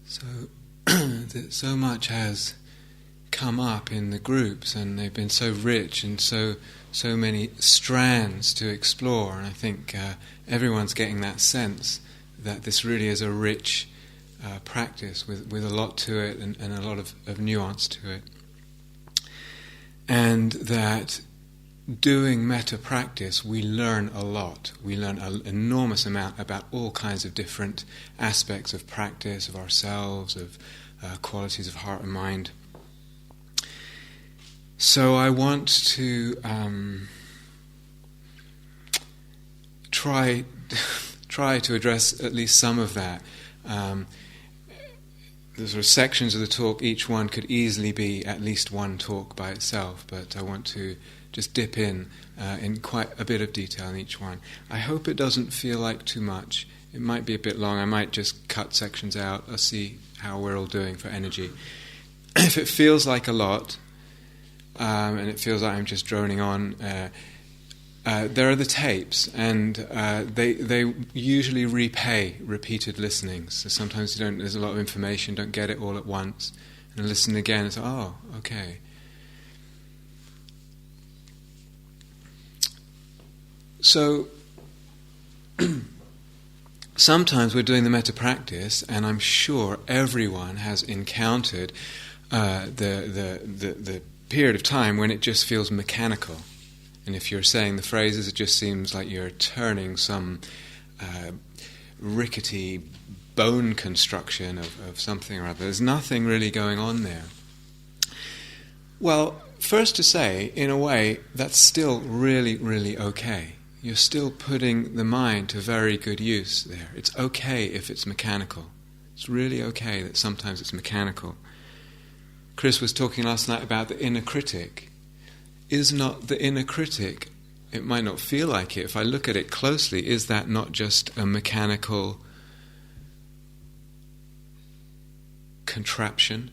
So, that so much has come up in the groups, and they've been so rich and so many strands to explore. And I think everyone's getting that sense that this really is a rich practice with a lot to it and a lot of nuance to it. And that doing metta practice, we learn a lot. We learn an enormous amount about all kinds of different aspects of practice, of ourselves, of qualities of heart and mind. So I want to try to address at least some of that. The sort of sections of the talk, each one could easily be at least one talk by itself, but I want to just dip in quite a bit of detail in each one. I hope it doesn't feel like too much. It might be a bit long. I might just cut sections out. I'll see how we're all doing for energy. If it feels like a lot, and it feels like I'm just droning on, there are the tapes, and they usually repay repeated listenings. So sometimes there's a lot of information, don't get it all at once, and listen again. It's oh, okay. So sometimes we're doing the metta practice, and I'm sure everyone has encountered the period of time when it just feels mechanical. And if you're saying the phrases, it just seems like you're turning some rickety bone construction of something or other. There's nothing really going on there. Well, first to say, in a way, that's still really, really okay. You're still putting the mind to very good use there. It's okay if it's mechanical. It's really okay that sometimes it's mechanical. Chris was talking last night about the inner critic. Is not the inner critic, it might not feel like it, if I look at it closely, is that not just a mechanical contraption?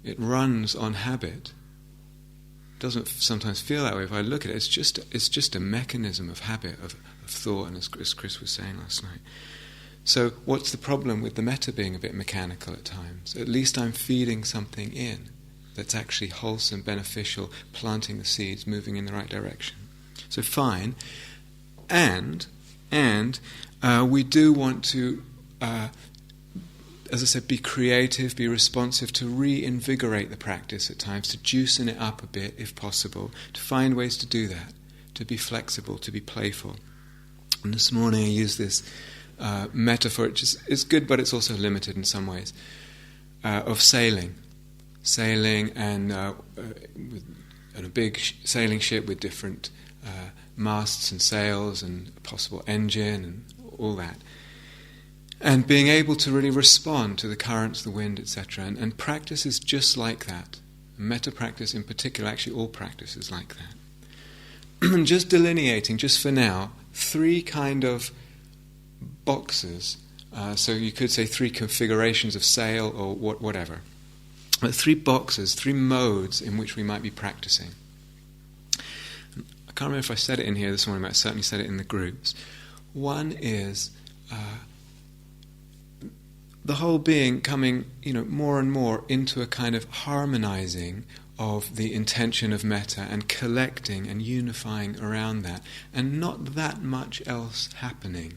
It runs on habit. It doesn't sometimes feel that way. If I look at it, it's just a mechanism of habit, of thought, and as Chris was saying last night. So what's the problem with the metta being a bit mechanical at times? At least I'm feeding something in that's actually wholesome, beneficial, planting the seeds, moving in the right direction. So fine. And we do want to, as I said, be creative, be responsive, to reinvigorate the practice at times, to juicen it up a bit if possible, to find ways to do that, to be flexible, to be playful. And this morning I used this metaphor, which is good, but it's also limited in some ways, of sailing and a big sailing ship with different masts and sails and a possible engine and all that, and being able to really respond to the currents, the wind, etc. And practice is just like that. Metta practice in particular, actually all practice is like that. And just delineating, just for now, 3 kind of boxes. So you could say 3 configurations of sail or whatever. 3 boxes, 3 modes in which we might be practicing. I can't remember if I said it in here this morning, but I certainly said it in the groups. One is the whole being coming, more and more into a kind of harmonizing of the intention of metta and collecting and unifying around that, and not that much else happening.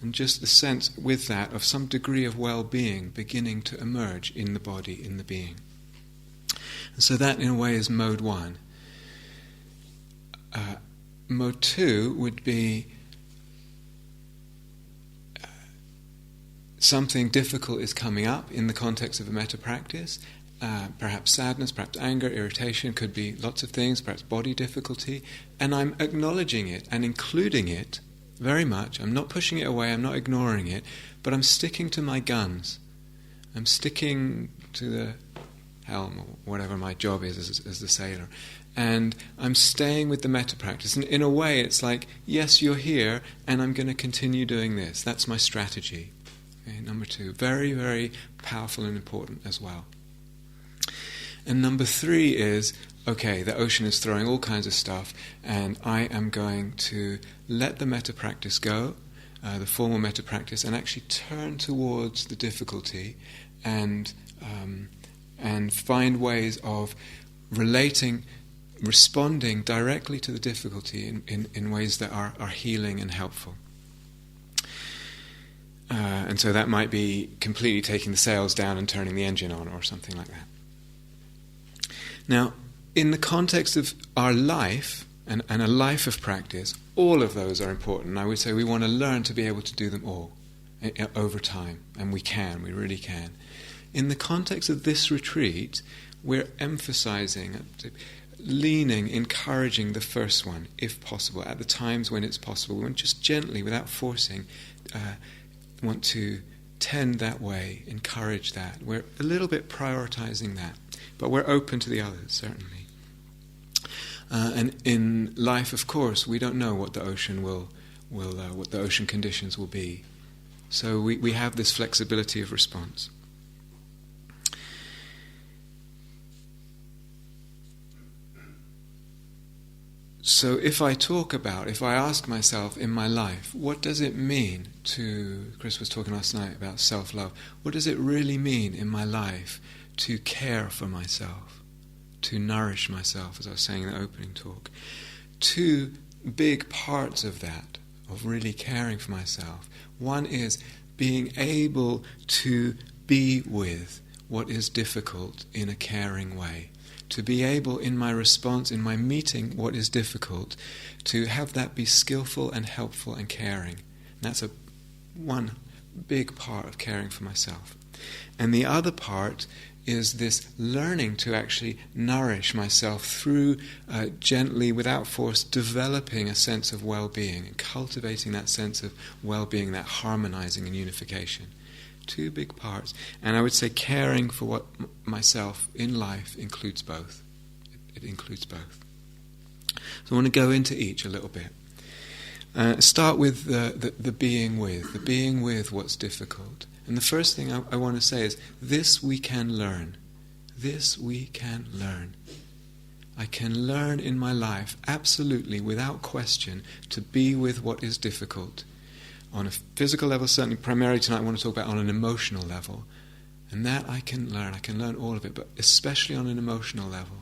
And just the sense with that of some degree of well-being beginning to emerge in the body, in the being. And so that in a way is mode 1. Mode 2 would be something difficult is coming up in the context of a metta practice. Perhaps sadness, perhaps anger, irritation, could be lots of things, perhaps body difficulty. And I'm acknowledging it and including it very much. I'm not pushing it away, I'm not ignoring it, but I'm sticking to my guns. I'm sticking to the helm, or whatever my job is as the sailor. And I'm staying with the metta practice. And in a way, it's like, yes, you're here, and I'm going to continue doing this. That's my strategy. Okay, number 2. Very, very powerful and important as well. And number 3 is, okay, the ocean is throwing all kinds of stuff, and I am going to let the metta practice go. the formal metta practice, and actually turn towards the difficulty and find ways of responding directly to the difficulty in ways that are healing and helpful. And so that might be completely taking the sails down and turning the engine on, or something like that. Now, in the context of our life and a life of practice, all of those are important. And I would say we want to learn to be able to do them all over time, and we really can. In the context of this retreat, we're emphasizing, leaning, encouraging the first one, if possible, at the times when it's possible. We want just gently, without forcing, want to tend that way, encourage that. We're a little bit prioritizing that, but we're open to the others, certainly. And in life, of course, we don't know what the ocean what the ocean conditions will be. So we have this flexibility of response. So if I ask myself in my life, what does it mean Chris was talking last night about self-love, what does it really mean in my life to care for myself, to nourish myself, as I was saying in the opening talk? Two big parts of that, of really caring for myself. One is being able to be with what is difficult in a caring way. To be able, in my response, in my meeting what is difficult, to have that be skillful and helpful and caring. And that's one big part of caring for myself. And the other part is this learning to actually nourish myself through gently, without force, developing a sense of well-being and cultivating that sense of well-being, that harmonizing and unification. Two big parts. And I would say caring for what myself in life includes both. It includes both. So I want to go into each a little bit. Start with the being with what's difficult. And the first thing I want to say is, this we can learn. This we can learn. I can learn in my life, absolutely, without question, to be with what is difficult. On a physical level, certainly, primarily tonight I want to talk about on an emotional level. And that I can learn all of it, but especially on an emotional level.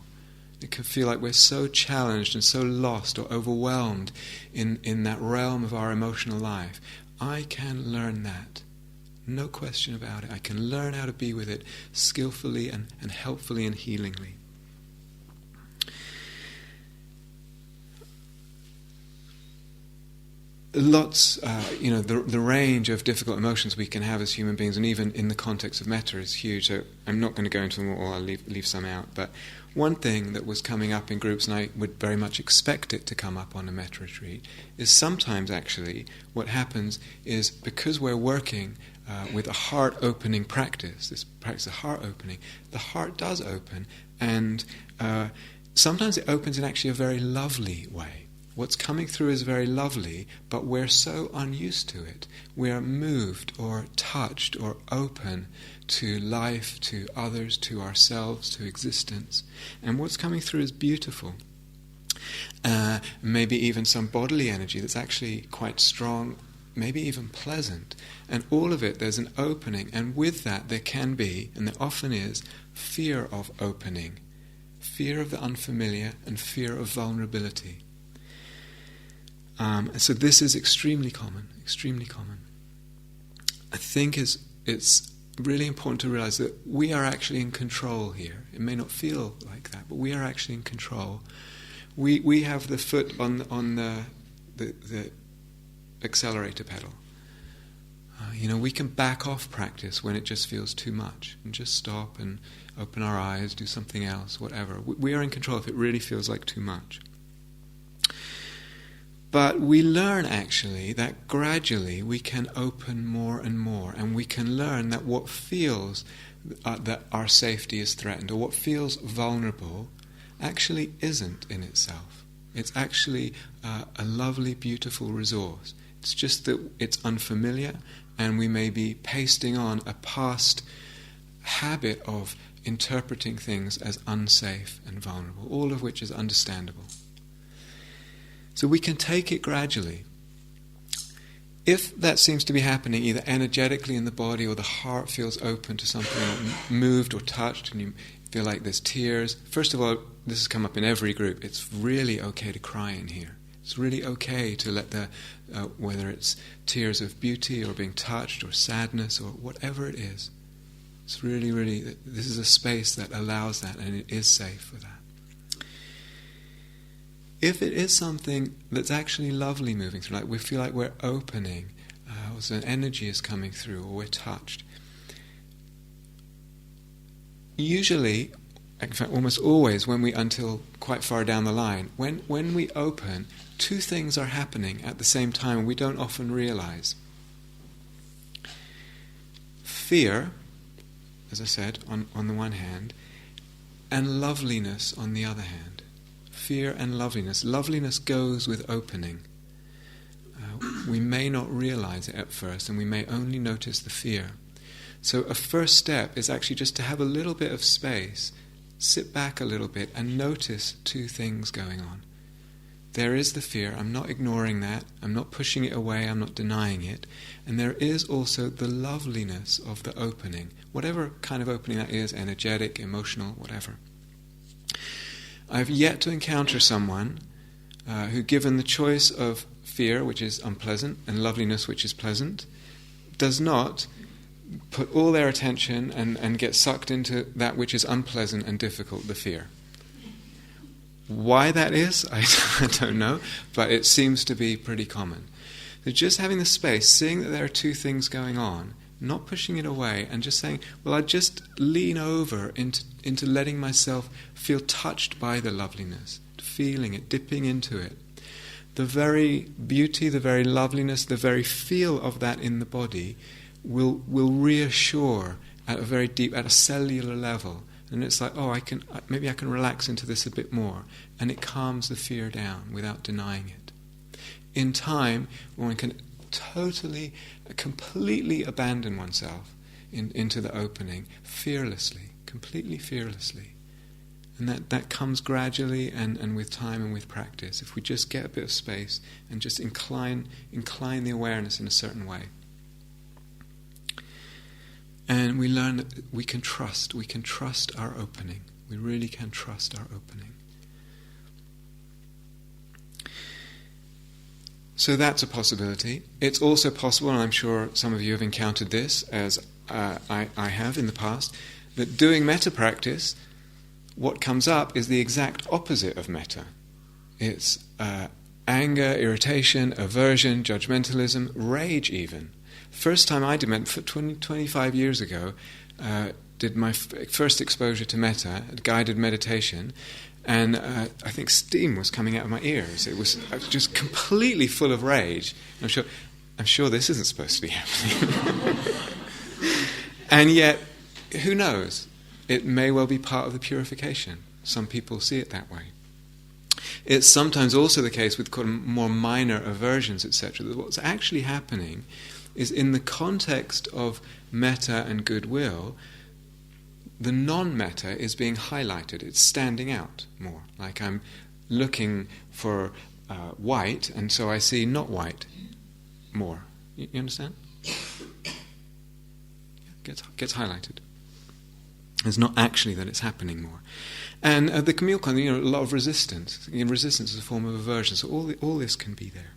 It can feel like we're so challenged and so lost or overwhelmed in that realm of our emotional life. I can learn that. No question about it. I can learn how to be with it skillfully and helpfully and healingly. Lots, the range of difficult emotions we can have as human beings, and even in the context of metta, is huge. So I'm not going to go into them all. I'll leave some out. But one thing that was coming up in groups, and I would very much expect it to come up on a metta retreat, is sometimes actually what happens is, because we're working with a heart-opening practice, this practice of heart-opening, the heart does open, and sometimes it opens in actually a very lovely way. What's coming through is very lovely, but we're so unused to it. We're moved or touched or open to life, to others, to ourselves, to existence. And what's coming through is beautiful. Maybe even some bodily energy that's actually quite strong, maybe even pleasant. And all of it, there's an opening. And with that, there can be, and there often is, fear of opening. Fear of the unfamiliar and fear of vulnerability. So this is extremely common. I think it's really important to realize that we are actually in control here. It may not feel like that, but we are actually in control. We have the foot on the accelerator pedal. We can back off practice when it just feels too much, and just stop and open our eyes, do something else, whatever. We are in control if it really feels like too much. But we learn actually that gradually we can open more and more, and we can learn that what feels that our safety is threatened, or what feels vulnerable, actually isn't in itself. It's actually a lovely, beautiful resource. It's just that it's unfamiliar, and we may be pasting on a past habit of interpreting things as unsafe and vulnerable, all of which is understandable. So we can take it gradually. if that seems to be happening either energetically in the body or the heart feels open to something, or moved or touched, and you feel like there's tears, first of all, this has come up in every group, it's really okay to cry in here. It's really okay to let whether it's tears of beauty or being touched or sadness or whatever it is. It's really, really, this is a space that allows that, and it is safe for that. If it is something that's actually lovely moving through, like we feel like we're opening, or so an energy is coming through, or we're touched, usually, in fact almost always, until quite far down the line, when we open, two things are happening at the same time and we don't often realize. Fear, as I said, on the one hand, and loveliness on the other hand. Fear and loveliness. Loveliness goes with opening. We may not realize it at first, and we may only notice the fear. So a first step is actually just to have a little bit of space, sit back a little bit, and notice two things going on. There is the fear, I'm not ignoring that, I'm not pushing it away, I'm not denying it. And there is also the loveliness of the opening, whatever kind of opening that is, energetic, emotional, whatever. I've yet to encounter someone who, given the choice of fear, which is unpleasant, and loveliness, which is pleasant, does not put all their attention and get sucked into that which is unpleasant and difficult, the fear. Why that is, I don't know, but it seems to be pretty common. So just having the space, seeing that there are two things going on, not pushing it away, and just saying, well, I just lean over into letting myself feel touched by the loveliness, feeling it, dipping into it. The very beauty, the very loveliness, the very feel of that in the body will reassure at a very deep, at a cellular level. And it's like, maybe I can relax into this a bit more. And it calms the fear down without denying it. In time, one can completely abandon oneself into the opening, fearlessly, completely fearlessly. And that comes gradually and with time and with practice. If we just get a bit of space and just incline the awareness in a certain way. And we learn that we can trust our opening. We really can trust our opening. So that's a possibility. It's also possible, and I'm sure some of you have encountered this, as I have in the past, that doing metta practice, what comes up is the exact opposite of metta. It's anger, irritation, aversion, judgmentalism, rage even. First time I did metta, 25 years ago, did my first exposure to metta, guided meditation, and I think steam was coming out of my ears. I was just completely full of rage. I'm sure this isn't supposed to be happening. And yet, who knows? It may well be part of the purification. Some people see it that way. It's sometimes also the case with more minor aversions, etc., that what's actually happening is in the context of metta and goodwill, the non-metta is being highlighted. It's standing out more. Like I'm looking for white, and so I see not white more. You understand? Gets highlighted. It's not actually that it's happening more. And the Camille kind, a lot of resistance. Resistance is a form of aversion. So all this can be there.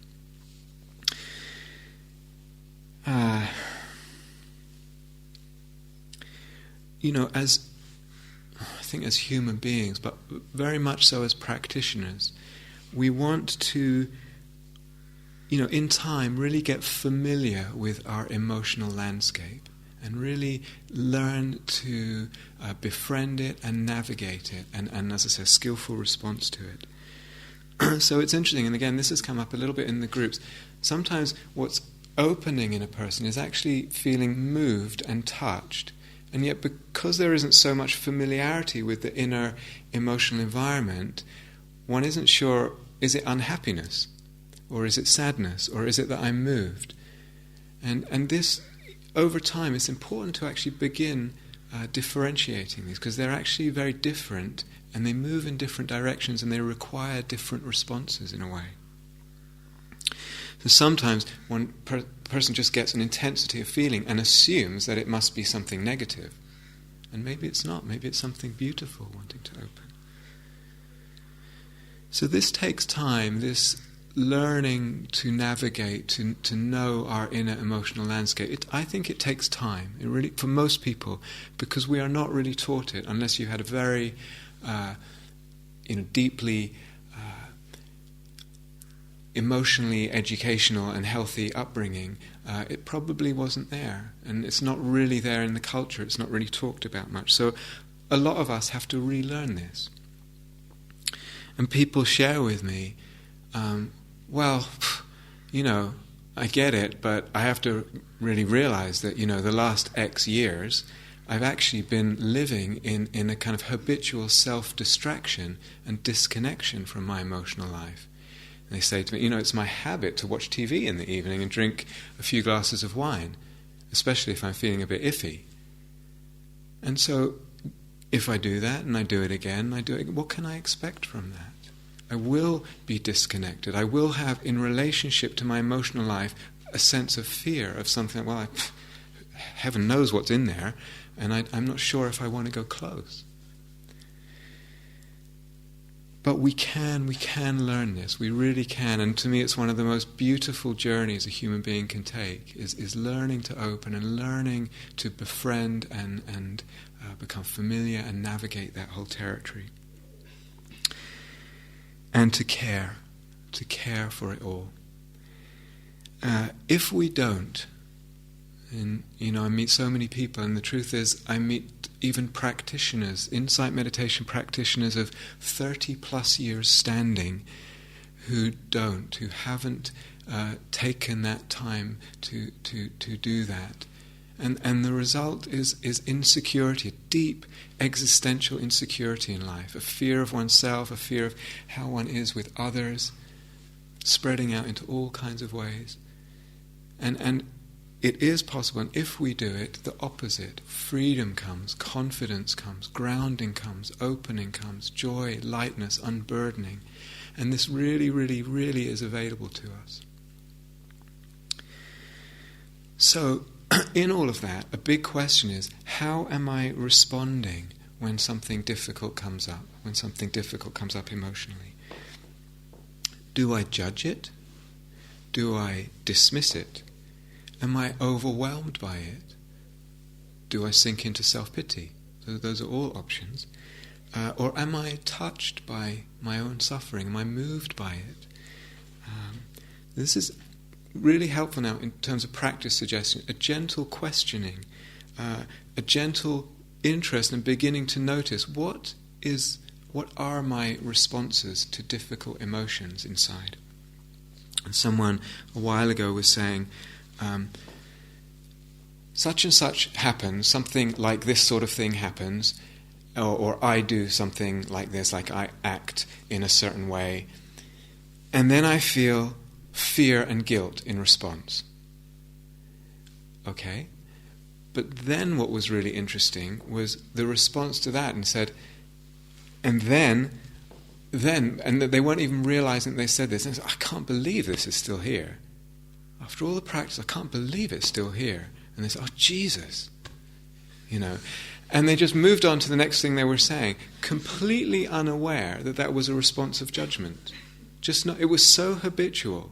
As human beings, but very much so as practitioners, we want to, in time, really get familiar with our emotional landscape and really learn to befriend it and navigate it, and as I say, skillful response to it. So it's interesting, and again, this has come up a little bit in the groups. Sometimes what's opening in a person is actually feeling moved and touched, and yet because there isn't so much familiarity with the inner emotional environment, one isn't sure, is it unhappiness, or is it sadness, or is it that I'm moved? And this, over time, it's important to actually begin differentiating these, because they're actually very different, and they move in different directions, and they require different responses in a way. So sometimes one person just gets an intensity of feeling and assumes that it must be something negative. And maybe it's not. Maybe it's something beautiful wanting to open. So this takes time, this learning to navigate, to know our inner emotional landscape. I think it takes time, it really, for most people, because we are not really taught it unless you had a very deeply emotionally educational and healthy upbringing. It probably wasn't there, and it's not really there in the culture. It's not really talked about much. So a lot of us have to relearn this. And people share with me, well, I get it, but I have to really realize that, the last X years, I've actually been living in a kind of habitual self-distraction and disconnection from my emotional life. And they say to me, it's my habit to watch TV in the evening and drink a few glasses of wine, especially if I'm feeling a bit iffy. And so, if I do that, and I do it again, what can I expect from that? I will be disconnected. I will have, in relationship to my emotional life, a sense of fear of something, heaven knows what's in there, and I'm not sure if I want to go close. But we can learn this, we really can, and to me it's one of the most beautiful journeys a human being can take, is learning to open and learning to befriend and become familiar and navigate that whole territory. And to care for it all. If we don't, and I meet so many people, and the truth is I meet even practitioners, insight meditation practitioners of 30 plus years standing, who haven't taken that time to do that. And the result is insecurity, a deep existential insecurity in life, a fear of oneself, a fear of how one is with others, spreading out into all kinds of ways. And it is possible, and if we do it, the opposite. Freedom comes, confidence comes, grounding comes, opening comes, joy, lightness, unburdening. And this really, really, really is available to us. So, in all of that, a big question is, how am I responding when something difficult comes up, emotionally? Do I judge it? Do I dismiss it? Am I overwhelmed by it? Do I sink into self-pity? So those are all options. Or am I touched by my own suffering? Am I moved by it? This is really helpful now in terms of practice suggestion. A gentle questioning, a gentle interest in beginning to notice what are my responses to difficult emotions inside. And someone a while ago was saying, such and such happens, something like this sort of thing happens, or I do something like this, like I act in a certain way, and then I feel fear and guilt in response. Okay? But then what was really interesting was the response to that, and said, and then, and they weren't even realizing they said this, and said, I can't believe this is still here. After all the practice, I can't believe it's still here. And they said, oh, Jesus. And they just moved on to the next thing they were saying, completely unaware that was a response of judgment. It was so habitual.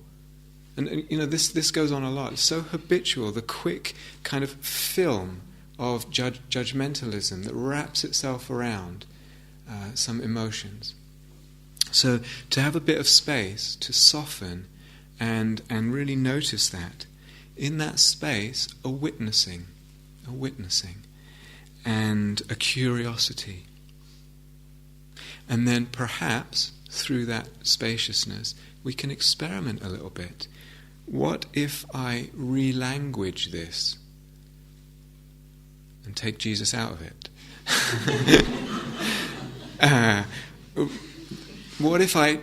And this goes on a lot. It's so habitual, the quick kind of film of judgmentalism that wraps itself around some emotions. So to have a bit of space to soften and really notice that. In that space, a witnessing, and a curiosity. And then perhaps, through that spaciousness, we can experiment a little bit. What if I relanguage this and take Jesus out of it? What if I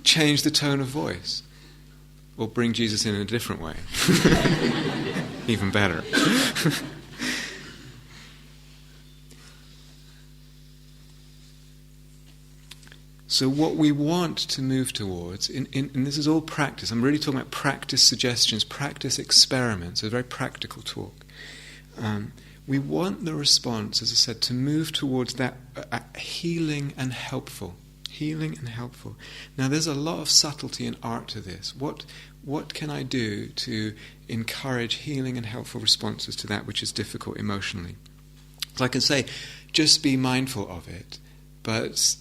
change the tone of voice? Or bring Jesus in a different way? Even better. So what we want to move towards, and this is all practice, I'm really talking about practice suggestions, practice experiments, a very practical talk. We want the response, as I said, to move towards that healing and helpful. Healing and helpful. Now there's a lot of subtlety and art to this. What can I do to encourage healing and helpful responses to that which is difficult emotionally? So I can say, just be mindful of it, but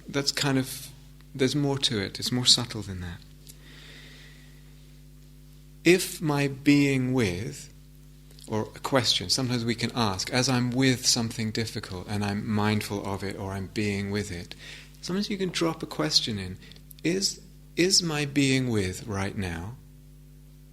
that's kind of, there's more to it. It's more subtle than that. If my being with, or a question, sometimes we can ask, as I'm with something difficult and I'm mindful of it or I'm being with it, sometimes you can drop a question in. Is my being with right now,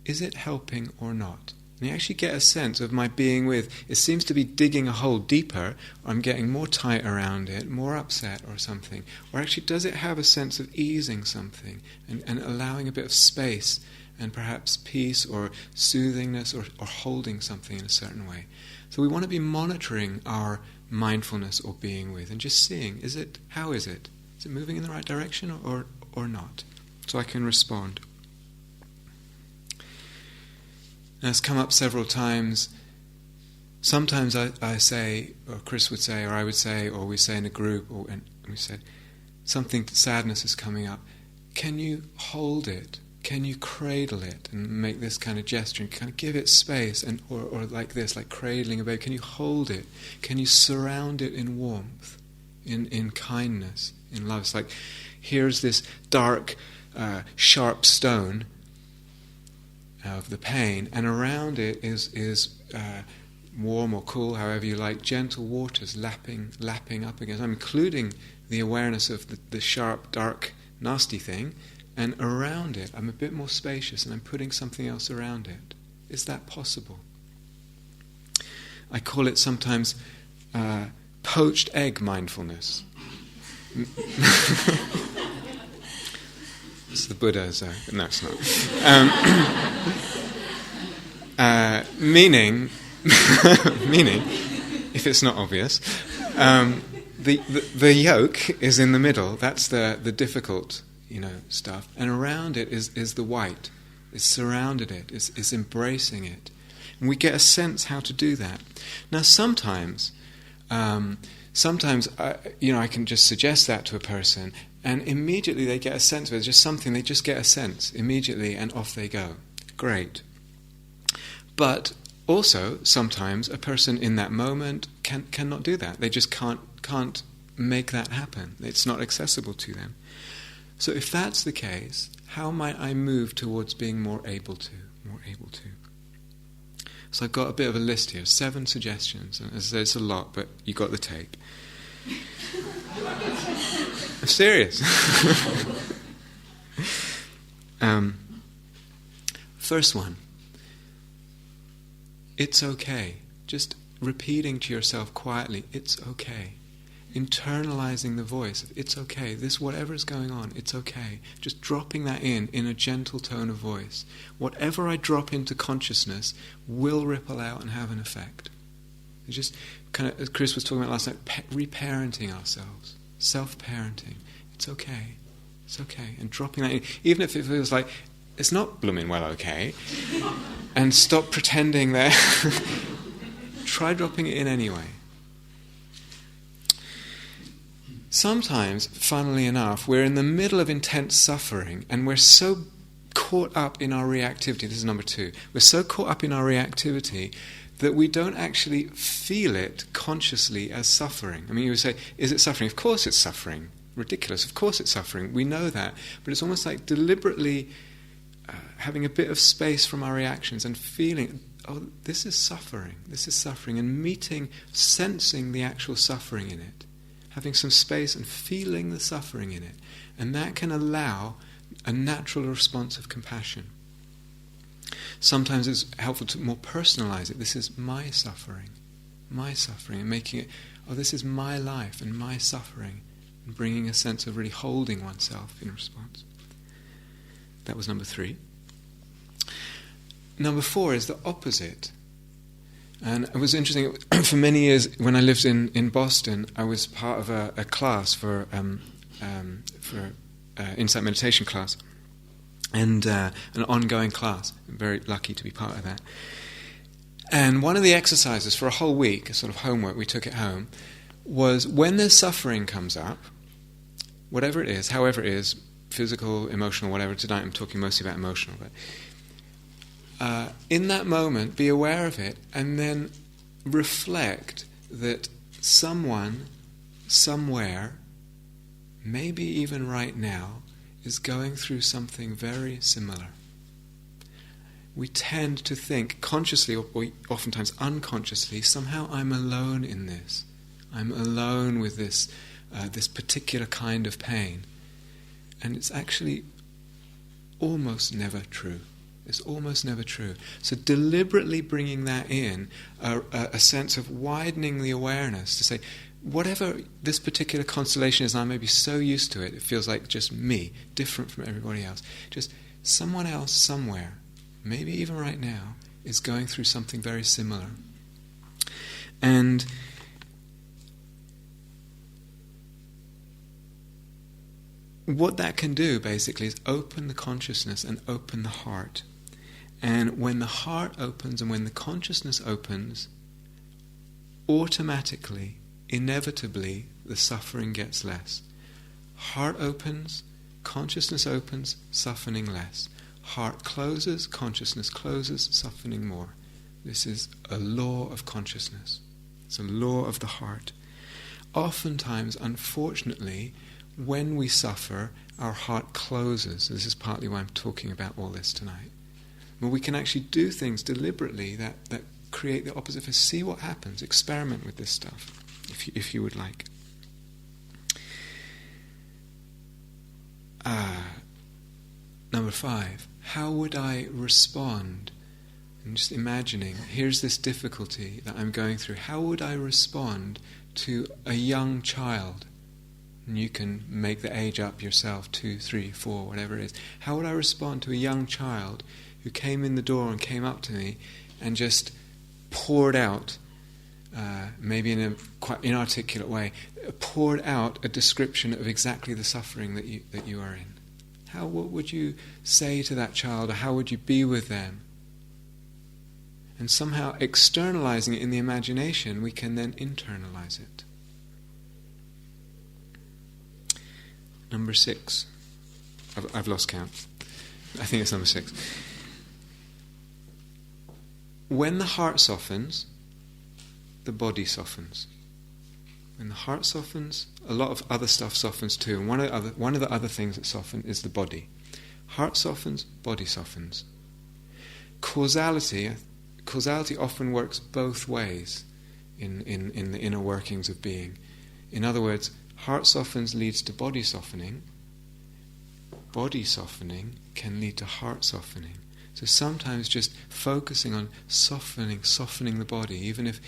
is it helping or not? And you actually get a sense of my being with. It seems to be digging a hole deeper, or I'm getting more tight around it, more upset or something. Or actually, does it have a sense of easing something and allowing a bit of space and perhaps peace or soothingness or holding something in a certain way? So we want to be monitoring our mindfulness or being with and just seeing, how is it? Is it moving in the right direction or not? So I can respond. Now, it's come up several times. Sometimes I say, or Chris would say, or I would say, or we say in a group, and we said, sadness is coming up. Can you hold it? Can you cradle it and make this kind of gesture and kind of give it space, and or like this, like cradling a baby? Can you hold it? Can you surround it in warmth, in kindness, in love? It's like, here's this dark, sharp stone of the pain, and around it is warm or cool, however you like, gentle waters lapping up against. I'm including the awareness of the sharp, dark, nasty thing, and around it I'm a bit more spacious and I'm putting something else around it. Is that possible? I call it sometimes poached egg mindfulness. It's the Buddha's. No, it's not. Meaning, if it's not obvious, the yolk is in the middle. That's the difficult, stuff, and around it is the white. It's surrounded it. It's embracing it, and we get a sense how to do that. Now, sometimes I can just suggest that to a person, and immediately they get a sense of it. It's just something, they just get a sense immediately, and off they go. Great. But also, sometimes a person in that moment cannot do that. They just can't make that happen. It's not accessible to them. So if that's the case, how might I move towards being more able to? So I've got a bit of a list here, 7 suggestions. And as I say, it's a lot, but you got the tape. I'm serious. First one. It's okay. Just repeating to yourself quietly, it's okay. Internalizing the voice of it's okay. This, whatever is going on, it's okay. Just dropping that in a gentle tone of voice. Whatever I drop into consciousness will ripple out and have an effect. It's just kind of, as Chris was talking about last night, reparenting ourselves, self-parenting. It's okay. It's okay. And dropping that in, even if it feels like it's not blooming well okay, and stop pretending that. Try dropping it in anyway. Sometimes, funnily enough, we're in the middle of intense suffering and we're so caught up in our reactivity. This is number 2. We're so caught up in our reactivity that we don't actually feel it consciously as suffering. I mean, you would say, is it suffering? Of course it's suffering. Ridiculous. Of course it's suffering. We know that. But it's almost like deliberately having a bit of space from our reactions and feeling, oh, this is suffering. This is suffering. And sensing the actual suffering in it. Having some space and feeling the suffering in it. And that can allow a natural response of compassion. Sometimes it's helpful to more personalize it. This is my suffering, and making it, oh, this is my life and my suffering, and bringing a sense of really holding oneself in response. That was number 3. Number 4 is the opposite. And it was interesting, for many years when I lived in Boston, I was part of a class for for insight meditation class, and an ongoing class. I'm very lucky to be part of that. And one of the exercises for a whole week, a sort of homework, we took it home, was when there's suffering comes up, whatever it is, however it is, physical, emotional, whatever. Tonight I'm talking mostly about emotional, but in that moment, be aware of it, and then reflect that someone, somewhere, maybe even right now, is going through something very similar. We tend to think, consciously or oftentimes unconsciously, somehow I'm alone in this. I'm alone with this particular kind of pain. And it's actually almost never true. It's almost never true. So deliberately bringing that in, a sense of widening the awareness to say, whatever this particular constellation is, I may be so used to it, it feels like just me, different from everybody else. Just someone else somewhere, maybe even right now, is going through something very similar. And what that can do, basically, is open the consciousness and open the heart. And when the heart opens and when the consciousness opens, automatically, inevitably, the suffering gets less. Heart opens, consciousness opens, suffering less. Heart closes, consciousness closes, suffering more. This is a law of consciousness. It's a law of the heart. Oftentimes, unfortunately, when we suffer, our heart closes. This is partly why I'm talking about all this tonight. But we can actually do things deliberately that create the opposite. See what happens. Experiment with this stuff, if you would like. Number 5. How would I respond? I'm just imagining, here's this difficulty that I'm going through. How would I respond to a young child? And you can make the age up yourself, 2, 3, 4, whatever it is. How would I respond to a young child who came in the door and came up to me and just poured out, maybe in a quite inarticulate way, poured out a description of exactly the suffering that you are in? What would you say to that child, or how would you be with them? And somehow externalizing it in the imagination, we can then internalize it. Number 6. I've lost count. I think it's number 6. When the heart softens, the body softens. When the heart softens, a lot of other stuff softens too. And one of the other things that soften is the body. Heart softens, body softens. Causality often works both ways in the inner workings of being. In other words, heart softens leads to body softening. Body softening can lead to heart softening. So sometimes just focusing on softening the body, even if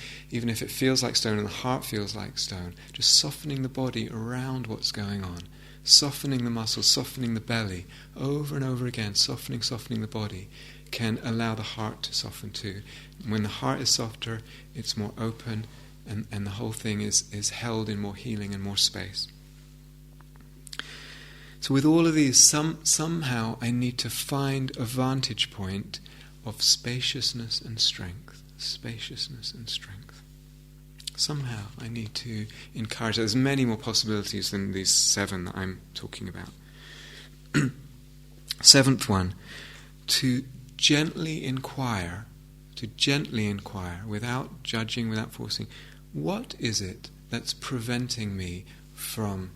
it feels like stone and the heart feels like stone, just softening the body around what's going on, softening the muscles, softening the belly, over and over again, softening the body, can allow the heart to soften too. When the heart is softer, it's more open, and the whole thing is held in more healing and more space. So with all of these, somehow I need to find a vantage point of spaciousness and strength. Spaciousness and strength. Somehow I need to encourage. There's many more possibilities than these 7 that I'm talking about. 7th one, to gently inquire without judging, without forcing, what is it that's preventing me from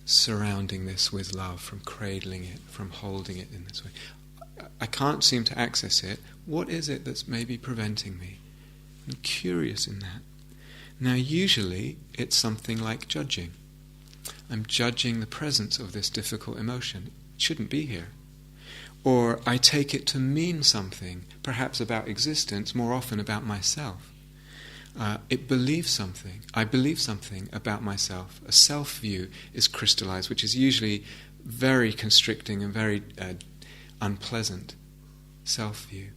surrounding this with love, from cradling it, from holding it in this way? I can't seem to access it. What is it that's maybe preventing me? I'm curious in that. Now, usually it's something like judging. I'm judging the presence of this difficult emotion. It shouldn't be here. Or I take it to mean something, perhaps about existence, more often about myself. It believes something. I believe something about myself. A self-view is crystallized, which is usually very constricting and very unpleasant. Self-view.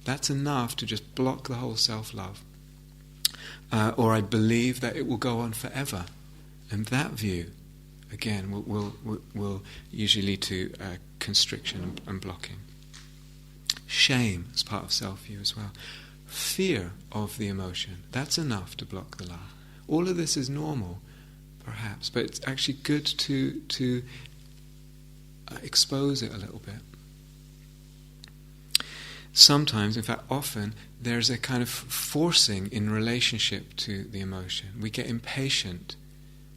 That's enough to just block the whole self-love. Or I believe that it will go on forever. And that view again, will usually lead to constriction and blocking. Shame is part of self-view as well. Fear of the emotion, that's enough to block the love. All of this is normal, perhaps, but it's actually good to expose it a little bit. Sometimes, in fact often, there's a kind of forcing in relationship to the emotion. We get impatient.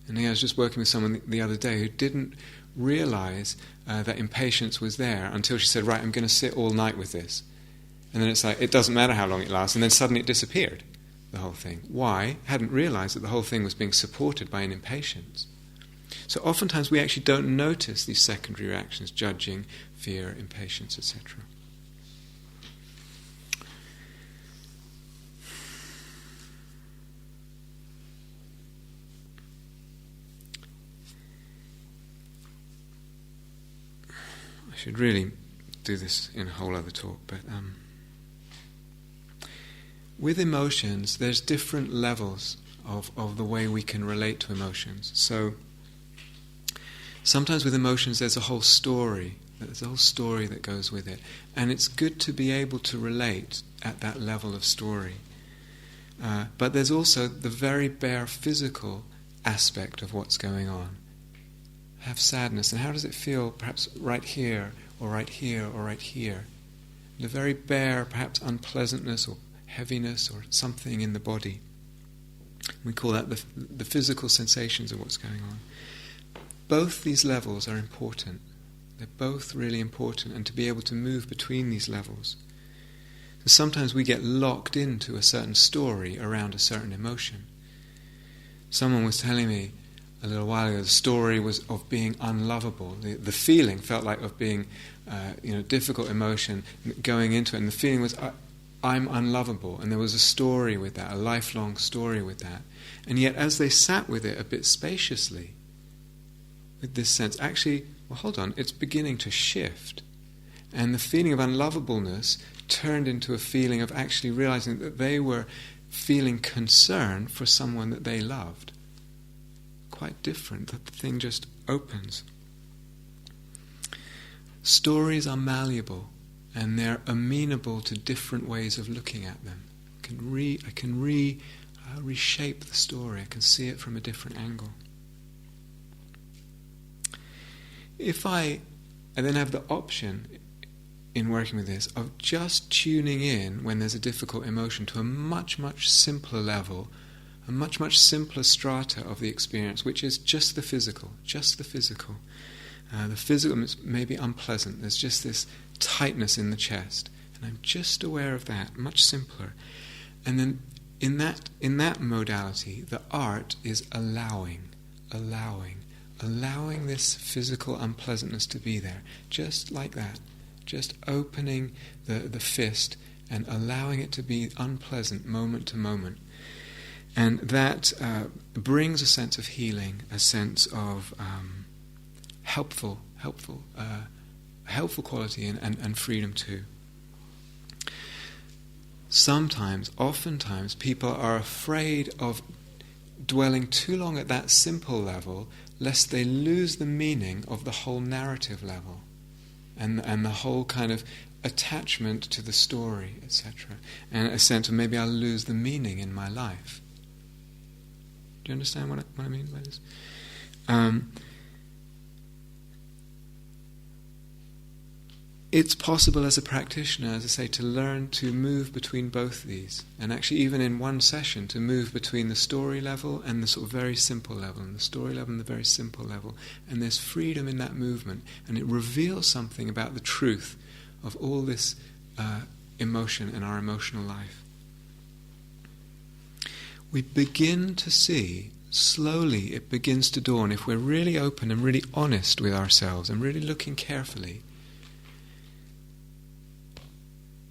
And I was just working with someone the other day who didn't realize that impatience was there until she said, right, I'm going to sit all night with this. And then it's like, it doesn't matter how long it lasts, and then suddenly it disappeared, the whole thing. Why? Hadn't realized that the whole thing was being supported by an impatience. So oftentimes we actually don't notice these secondary reactions, judging, fear, impatience, etc. I should really do this in a whole other talk, but with emotions, there's different levels of the way we can relate to emotions. So sometimes with emotions there's a whole story. There's a whole story that goes with it. And it's good to be able to relate at that level of story. But there's also the very bare physical aspect of what's going on. Have sadness, and how does it feel perhaps right here, or right here, or right here? The very bare, perhaps unpleasantness or heaviness or something in the body. We call that the physical sensations of what's going on. Both these levels are important. They're both really important, and to be able to move between these levels. So sometimes we get locked into a certain story around a certain emotion. Someone was telling me a little while ago, the story was of being unlovable. The feeling felt like of being, difficult emotion going into it, and the feeling was, I'm unlovable. And there was a story with that, a lifelong story with that. And yet, as they sat with it a bit spaciously, with this sense, actually, well, hold on, it's beginning to shift. And the feeling of unlovableness turned into a feeling of actually realizing that they were feeling concern for someone that they loved. Quite different, that the thing just opens. Stories are malleable, and they're amenable to different ways of looking at them. I can reshape the story. I can see it from a different angle. If I then have the option in working with this of just tuning in when there's a difficult emotion to a much, much simpler level, a much, much simpler strata of the experience, which is just the physical. The physical may be unpleasant. There's just this tightness in the chest, and I'm just aware of that, much simpler. And then in that modality, the art is allowing this physical unpleasantness to be there, just like that, just opening the fist and allowing it to be unpleasant moment to moment. And that brings a sense of healing, a sense of helpful quality and freedom too. Oftentimes, people are afraid of dwelling too long at that simple level, lest they lose the meaning of the whole narrative level, and the whole kind of attachment to the story, etc. And a sense of maybe I'll lose the meaning in my life. Do you understand what I mean by this? It's possible as a practitioner, as I say, to learn to move between both these. And actually even in one session, to move between the story level and the sort of very simple level, and the story level and the very simple level. And there's freedom in that movement. And it reveals something about the truth of all this emotion in our emotional life. We begin to see, slowly it begins to dawn, if we're really open and really honest with ourselves and really looking carefully,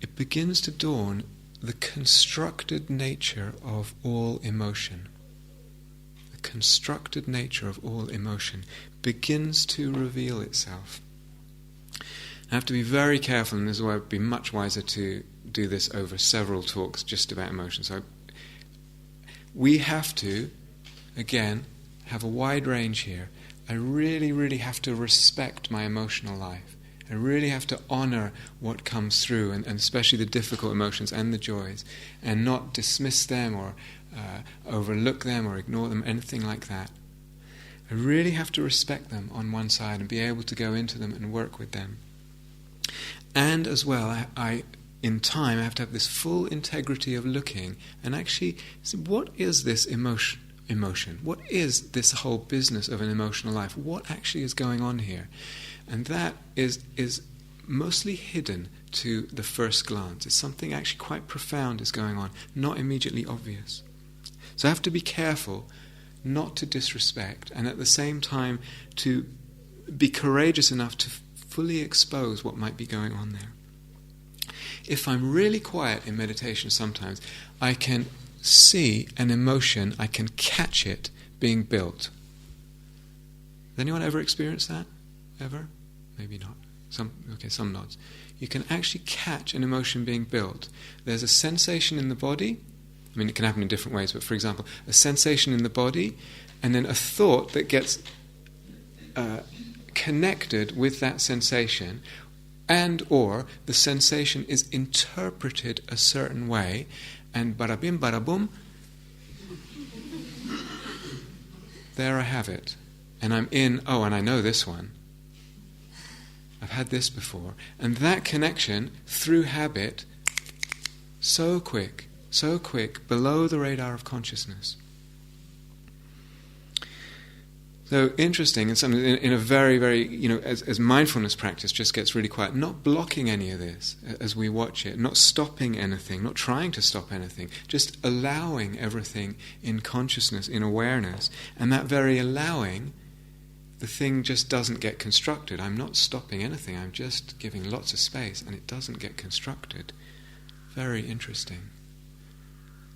it begins to dawn the constructed nature of all emotion. The constructed nature of all emotion begins to reveal itself. I have to be very careful, and this is why it would be much wiser to do this over several talks just about emotion. So we have to, again, have a wide range here. I really, really have to respect my emotional life. I really have to honor what comes through, and especially the difficult emotions and the joys, and not dismiss them or overlook them or ignore them, anything like that. I really have to respect them on one side and be able to go into them and work with them. And as well, I in time, I have to have this full integrity of looking and actually see, what is this emotion? What is this whole business of an emotional life? What actually is going on here? And that is mostly hidden to the first glance. It's something actually quite profound is going on, not immediately obvious. So I have to be careful not to disrespect, and at the same time to be courageous enough to fully expose what might be going on there. If I'm really quiet in meditation sometimes, I can see an emotion, I can catch it being built. Has anyone ever experienced that? Ever? Maybe not. Some nods. You can actually catch an emotion being built. There's a sensation in the body. I mean, it can happen in different ways, but for example, a sensation in the body, and then a thought that gets connected with that sensation, and or the sensation is interpreted a certain way, and barabim barabum, there I have it. And I'm in, and I know this one. I've had this before. And that connection, through habit, so quick, below the radar of consciousness. So interesting, and something in a very, very, as mindfulness practice just gets really quiet, not blocking any of this as we watch it, not stopping anything, not trying to stop anything, just allowing everything in consciousness, in awareness, and that very allowing, the thing just doesn't get constructed. I'm not stopping anything, I'm just giving lots of space, and it doesn't get constructed. Very interesting.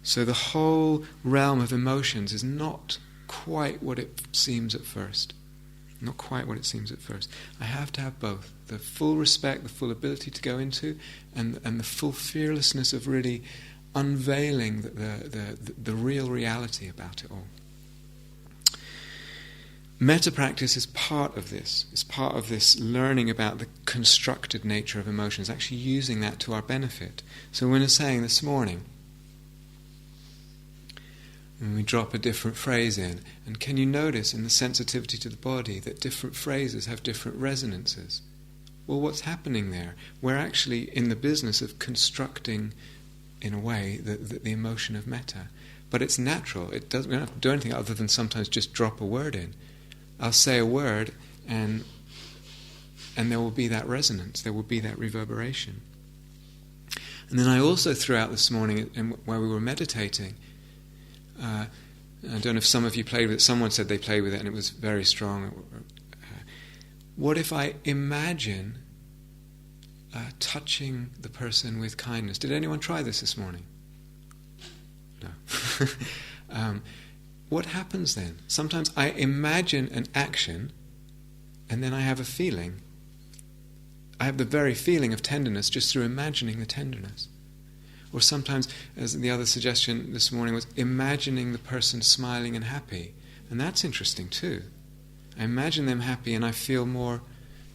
So the whole realm of emotions is not quite what it seems at first. Not quite what it seems at first. I have to have both. The full respect, the full ability to go into, and the full fearlessness of really unveiling the real reality about it all. Metta practice is part of this. It's part of this learning about the constructed nature of emotions, actually using that to our benefit. So when I was saying this morning, and we drop a different phrase in, and can you notice in the sensitivity to the body that different phrases have different resonances? Well, what's happening there? We're actually in the business of constructing, in a way, the emotion of metta. But it's natural. We don't have to do anything other than sometimes just drop a word in. I'll say a word, and there will be that resonance, there will be that reverberation. And then I also threw out this morning, while we were meditating, I don't know if some of you played with it, someone said they played with it and it was very strong. What if I imagine touching the person with kindness? Did anyone try this morning? No. What happens then? Sometimes I imagine an action and then I have a feeling. I have the very feeling of tenderness just through imagining the tenderness. Or sometimes, as the other suggestion this morning was, imagining the person smiling and happy. And that's interesting too. I imagine them happy and I feel more,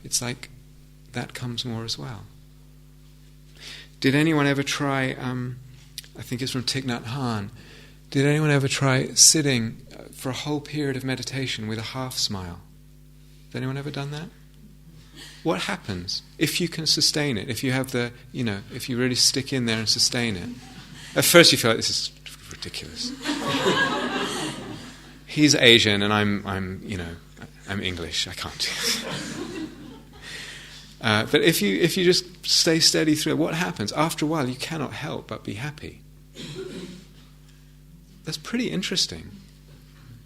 it's like that comes more as well. Did anyone ever try, I think it's from Thich Nhat Hanh, did anyone ever try sitting for a whole period of meditation with a half smile? Has anyone ever done that? What happens if you can sustain it? If you have if you really stick in there and sustain it? At first you feel like this is ridiculous. He's Asian and I'm English. I can't do this. But if you just stay steady through it, what happens? After a while, you cannot help but be happy. That's pretty interesting.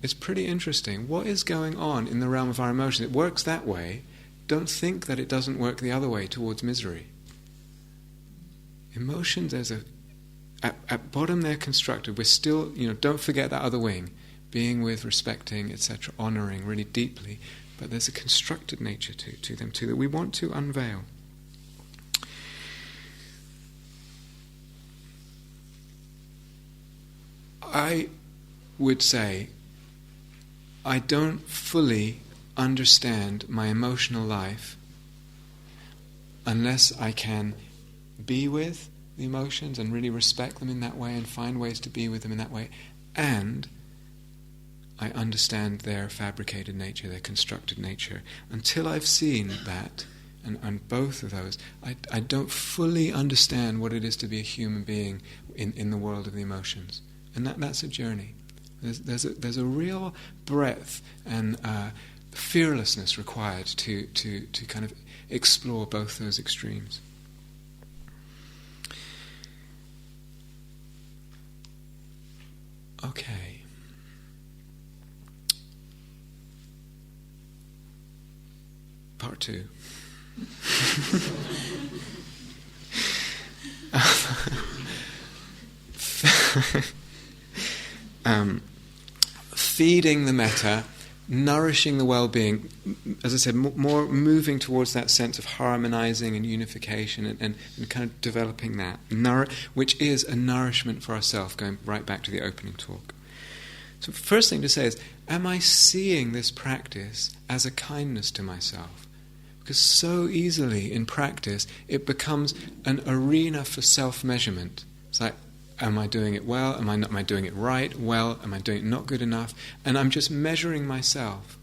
It's pretty interesting. What is going on in the realm of our emotions? It works that way. Don't think that it doesn't work the other way towards misery. Emotions, at bottom they're constructed. We're still, don't forget that other wing. Being with, respecting, etc., honouring really deeply. But there's a constructed nature to them too that we want to unveil. I would say I don't fully understand my emotional life unless I can be with the emotions and really respect them in that way and find ways to be with them in that way, and I understand their fabricated nature, their constructed nature. Until I've seen that, and both of those, I don't fully understand what it is to be a human being in the world of the emotions. And that's a journey. There's a real breadth and fearlessness required to kind of explore both those extremes. Okay. Part 2. Feeding the metta, nourishing the well-being, as I said, more moving towards that sense of harmonizing and unification and kind of developing that, which is a nourishment for ourselves, going right back to the opening talk. So first thing to say is, am I seeing this practice as a kindness to myself? Because so easily in practice it becomes an arena for self-measurement. It's like, am I doing it well? Am I doing it right? Well, am I doing it not good enough? And I'm just measuring myself.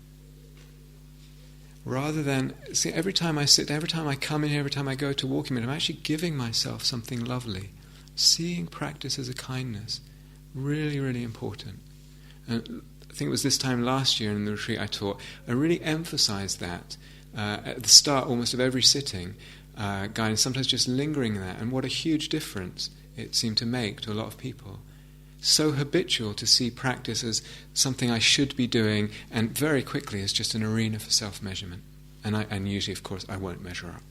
Rather than, see, every time I sit, every time I come in here, every time I go to walking minute, I'm actually giving myself something lovely. Seeing practice as a kindness, really, really important. And I think it was this time last year in the retreat I taught, I really emphasized that at the start almost of every sitting, Gaia, sometimes just lingering there, and what a huge difference it seemed to make to a lot of people. So habitual to see practice as something I should be doing, and very quickly as just an arena for self-measurement. And usually, of course, I won't measure up.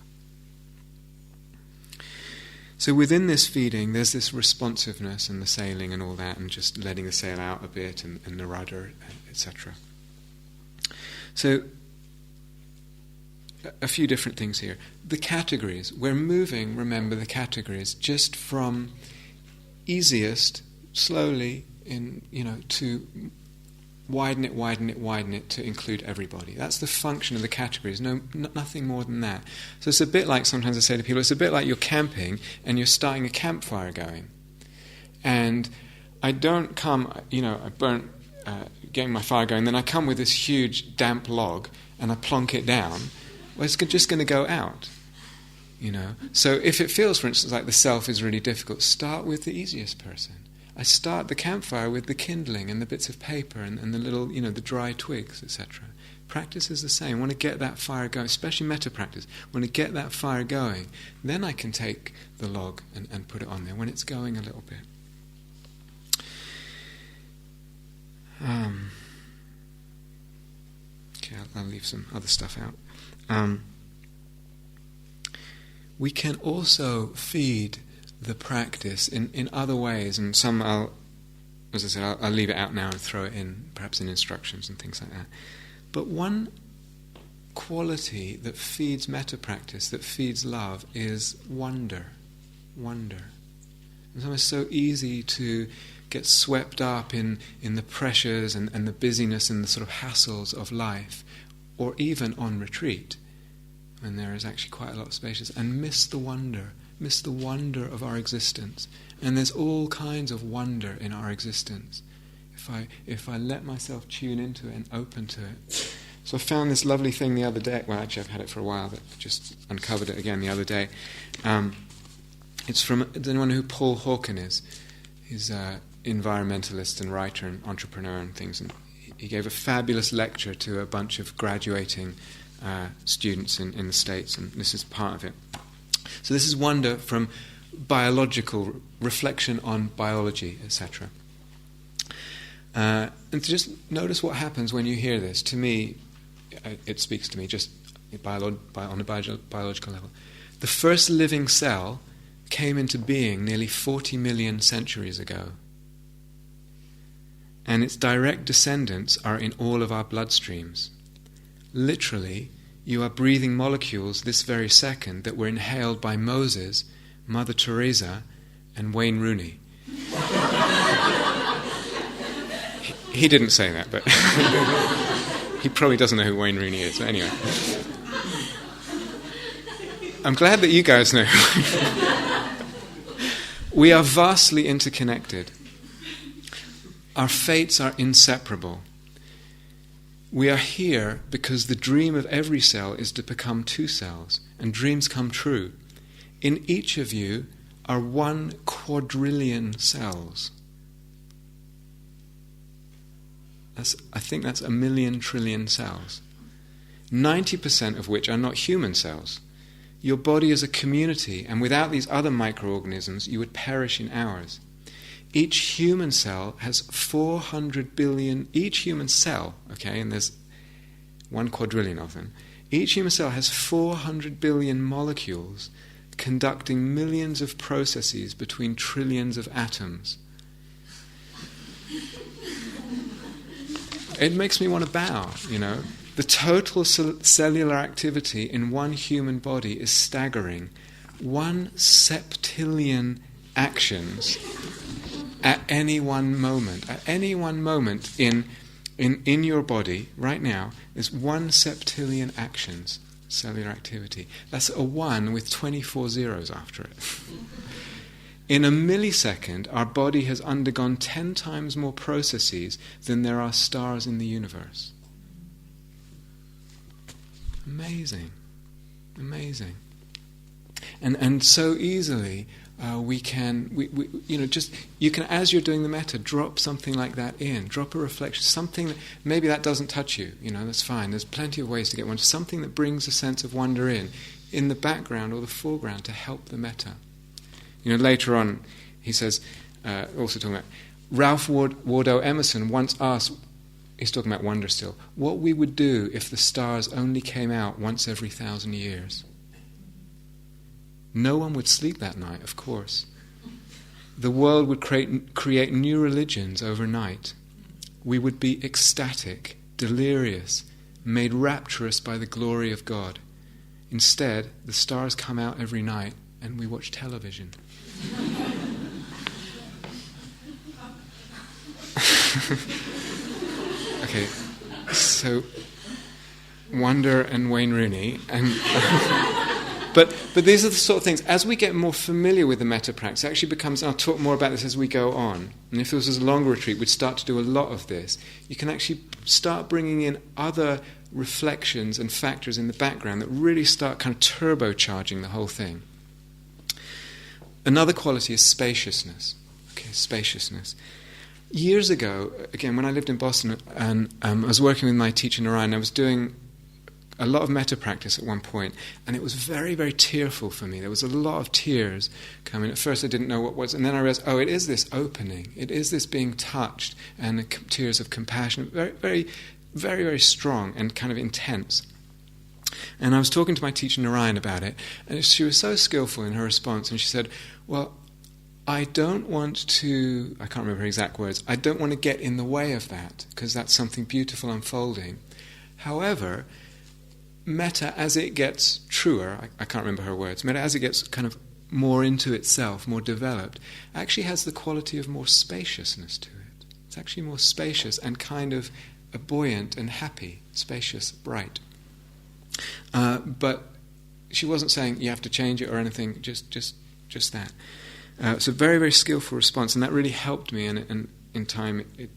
So within this feeding, there's this responsiveness and the sailing and all that, and just letting the sail out a bit, and the rudder, etc. So a few different things here. The categories. We're moving, remember, the categories just from easiest, slowly, to widen it to include everybody. That's the function of the categories, nothing more than that. So it's a bit like, sometimes I say to people, it's a bit like you're camping and you're starting a campfire going. And I don't come, I burn, getting my fire going, then I come with this huge damp log and I plonk it down. Well, it's just going to go out, So if it feels, for instance, like the self is really difficult, start with the easiest person. I start the campfire with the kindling and the bits of paper and the little, the dry twigs, etc. Practice is the same. I want to get that fire going, especially metta practice. I want to get that fire going. Then I can take the log and put it on there when it's going a little bit. Okay, I'll leave some other stuff out. We can also feed the practice in other ways, and some I'll leave it out now and throw it in, perhaps in instructions and things like that. But one quality that feeds metta practice, that feeds love, is wonder. And sometimes it's so easy to get swept up in the pressures and the busyness and the sort of hassles of life, or even on retreat, when there is actually quite a lot of space, and miss the wonder of our existence. And there's all kinds of wonder in our existence if I let myself tune into it and open to it. So I found this lovely thing the other day. Well, actually I've had it for a while, but just uncovered it again the other day. It's from, does anyone know who Paul Hawken is? He's an environmentalist and writer and entrepreneur and things, and he gave a fabulous lecture to a bunch of graduating students in the States, and this is part of it. So this is wonder from biological reflection on biology, etc. And to just notice what happens when you hear this. To me, it speaks to me just on a biological level. The first living cell came into being nearly 40 million centuries ago. And its direct descendants are in all of our bloodstreams. Literally, you are breathing molecules this very second that were inhaled by Moses, Mother Teresa, and Wayne Rooney. He didn't say that, but He probably doesn't know who Wayne Rooney is, but anyway. I'm glad that you guys know. We are vastly interconnected. Our fates are inseparable. We are here because the dream of every cell is to become two cells, and dreams come true. In each of you are 1 quadrillion cells. I think that's 1,000,000 trillion cells. 90% of which are not human cells. Your body is a community, and without these other microorganisms, you would perish in hours. Each human cell has 400 billion, each human cell, okay, and there's 1 quadrillion of them, each human cell has 400 billion molecules conducting millions of processes between trillions of atoms. It makes me want to bow, The total cellular activity in one human body is staggering. 1 septillion actions at any one moment. At any one moment in your body, right now, is 1 septillion actions, cellular activity. That's a 1 with 24 zeros after it. In a millisecond, our body has undergone 10 times more processes than there are stars in the universe. Amazing. Amazing. And so easily you can, as you're doing the metta, drop something like that in, drop a reflection, something that, maybe that doesn't touch you, that's fine. There's plenty of ways to get one. Something that brings a sense of wonder in the background or the foreground to help the metta. Later on, he says, also talking about, Ralph Waldo Emerson once asked, he's talking about wonder still, what we would do if the stars only came out once every 1,000 years. No one would sleep that night, of course. The world would create new religions overnight. We would be ecstatic, delirious, made rapturous by the glory of God. Instead, the stars come out every night and we watch television. Okay, so wonder and Wayne Rooney, and but these are the sort of things. As we get more familiar with the metta practice, it actually becomes. I'll talk more about this as we go on. And if this was a longer retreat, we'd start to do a lot of this. You can actually start bringing in other reflections and factors in the background that really start kind of turbocharging the whole thing. Another quality is spaciousness. Okay, spaciousness. Years ago, again, when I lived in Boston, and I was working with my teacher Narayan, I was doing a lot of metta practice at one point, and it was very, very tearful for me. There was a lot of tears coming. At first I didn't know what was, and then I realized, it is this opening. It is this being touched, and the tears of compassion. Very, very, very, very strong and kind of intense. And I was talking to my teacher Narayan about it, and she was so skillful in her response, and she said, well, I don't want to, I can't remember her exact words, I don't want to get in the way of that, because that's something beautiful unfolding. However, metta, as it gets truer, I can't remember her words, metta, as it gets kind of more into itself, more developed, actually has the quality of more spaciousness to it. It's actually more spacious and kind of buoyant and happy, spacious, bright. But she wasn't saying you have to change it or anything, just that. It's a very, very skillful response, and that really helped me, and in time it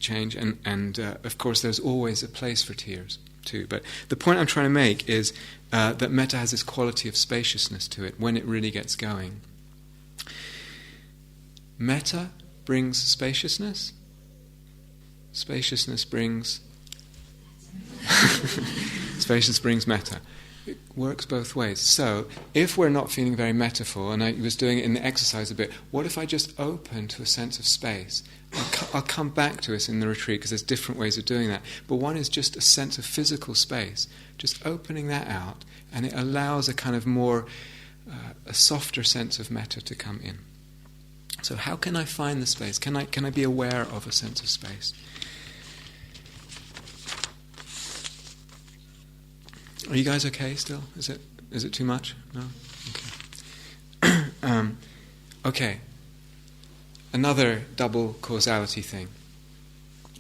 changed. And of course, there's always a place for tears too. But the point I'm trying to make is that metta has this quality of spaciousness to it when it really gets going. Metta brings spaciousness. Spaciousness brings spaciousness brings metta. It works both ways. So, if we're not feeling very metaphor, and I was doing it in the exercise a bit, what if I just open to a sense of space? I'll come back to it in the retreat because there's different ways of doing that. But one is just a sense of physical space, just opening that out, and it allows a kind of more, a softer sense of metta to come in. So, how can I find the space? Can I be aware of a sense of space? Are you guys okay still? Is it too much? No? Okay. Okay. Another double causality thing.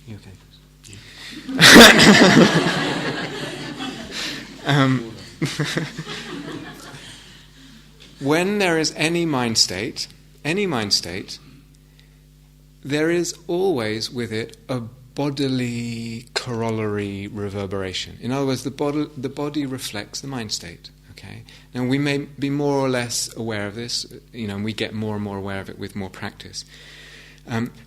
You okay? Yeah. When there is any mind state, there is always with it a bodily corollary reverberation. In other words, the body reflects the mind state. Okay. Now we may be more or less aware of this, and we get more and more aware of it with more practice.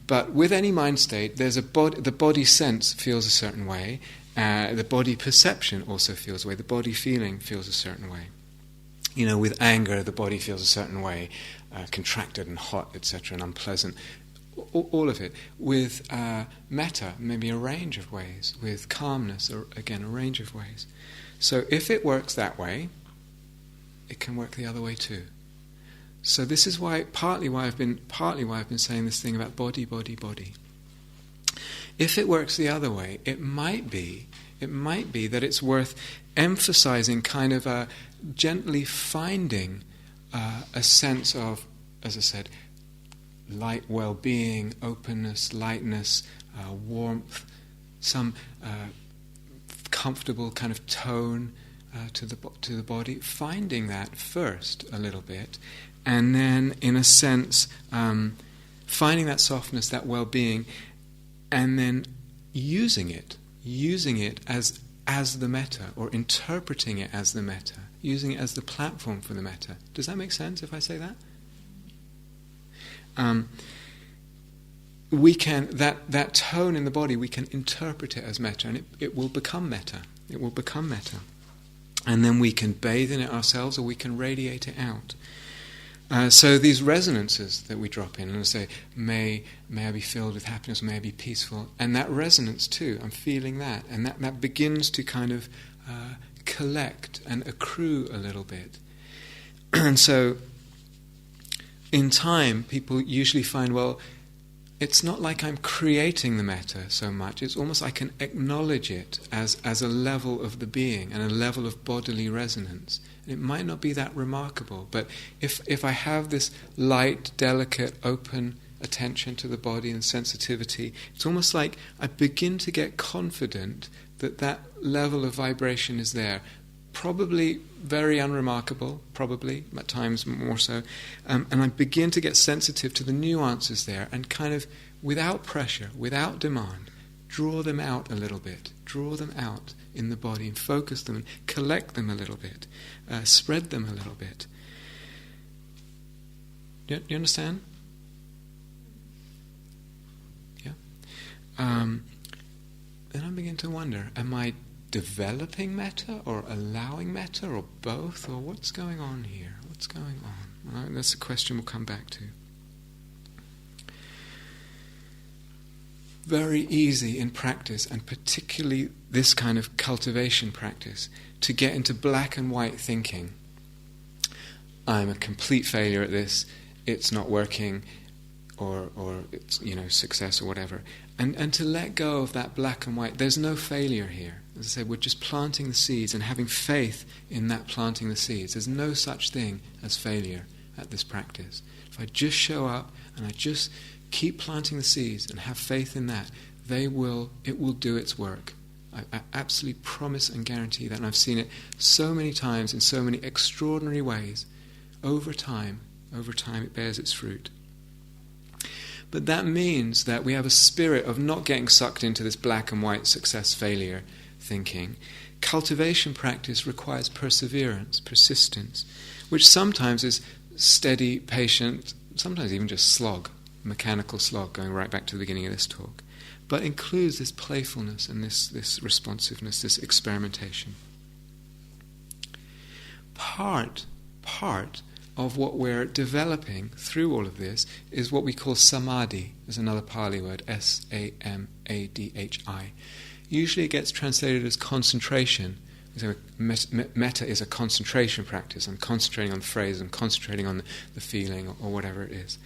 But with any mind state, there's the body sense feels a certain way. The body perception also feels a way. The body feeling feels a certain way. With anger, the body feels a certain way, contracted and hot, etc., and unpleasant. All of it. With metta, maybe a range of ways. With calmness, again, a range of ways. So if it works that way, it can work the other way too. So this is partly why I've been saying this thing about body, body, body. If it works the other way, it might be that it's worth emphasizing, kind of gently finding a sense of, as I said, light, well-being, openness, lightness, warmth, some comfortable kind of tone to the body. Finding that first a little bit, and then, in a sense, finding that softness, that well-being, and then using it as the metta, or interpreting it as the metta, using it as the platform for the metta. Does that make sense if I say that? We can that tone in the body, we can interpret it as metta, and it will become metta. It will become metta, and then we can bathe in it ourselves, or we can radiate it out. So these resonances that we drop in, and say, may I be filled with happiness, may I be peaceful, and that resonance too, I'm feeling that, and that begins to kind of collect and accrue a little bit. And so in time, people usually find, well, it's not like I'm creating the metta so much, it's almost I can acknowledge it as a level of the being and a level of bodily resonance. It might not be that remarkable, but if I have this light, delicate, open attention to the body and sensitivity, it's almost like I begin to get confident that level of vibration is there. Probably very unremarkable, probably, at times more so. And I begin to get sensitive to the nuances there, and kind of, without pressure, without demand, draw them out a little bit. Draw them out in the body and focus them and collect them a little bit. Spread them a little bit. Do you understand? Yeah? Then I begin to wonder, am I developing metta, or allowing metta, or both, or what's going on here? What's going on? Well, that's a question we'll come back to. Very easy in practice, and particularly this kind of cultivation practice, to get into black and white thinking. I'm a complete failure at this, it's not working, or it's, success or whatever. And to let go of that black and white. There's no failure here. As I said, we're just planting the seeds and having faith in that planting the seeds. There's no such thing as failure at this practice. If I just show up and I just keep planting the seeds and have faith in that, it will do its work. I absolutely promise and guarantee that. And I've seen it so many times in so many extraordinary ways. Over time it bears its fruit. But that means that we have a spirit of not getting sucked into this black and white success-failure thinking. Cultivation practice requires perseverance, persistence, which sometimes is steady, patient, sometimes even just slog, mechanical slog, going right back to the beginning of this talk, but includes this playfulness and this responsiveness, this experimentation. Part of what we're developing through all of this is what we call samadhi. There's another Pali word, S-A-M-A-D-H-I. Usually it gets translated as concentration. So metta is a concentration practice. I'm concentrating on the phrase, I'm concentrating on the feeling, or whatever it is.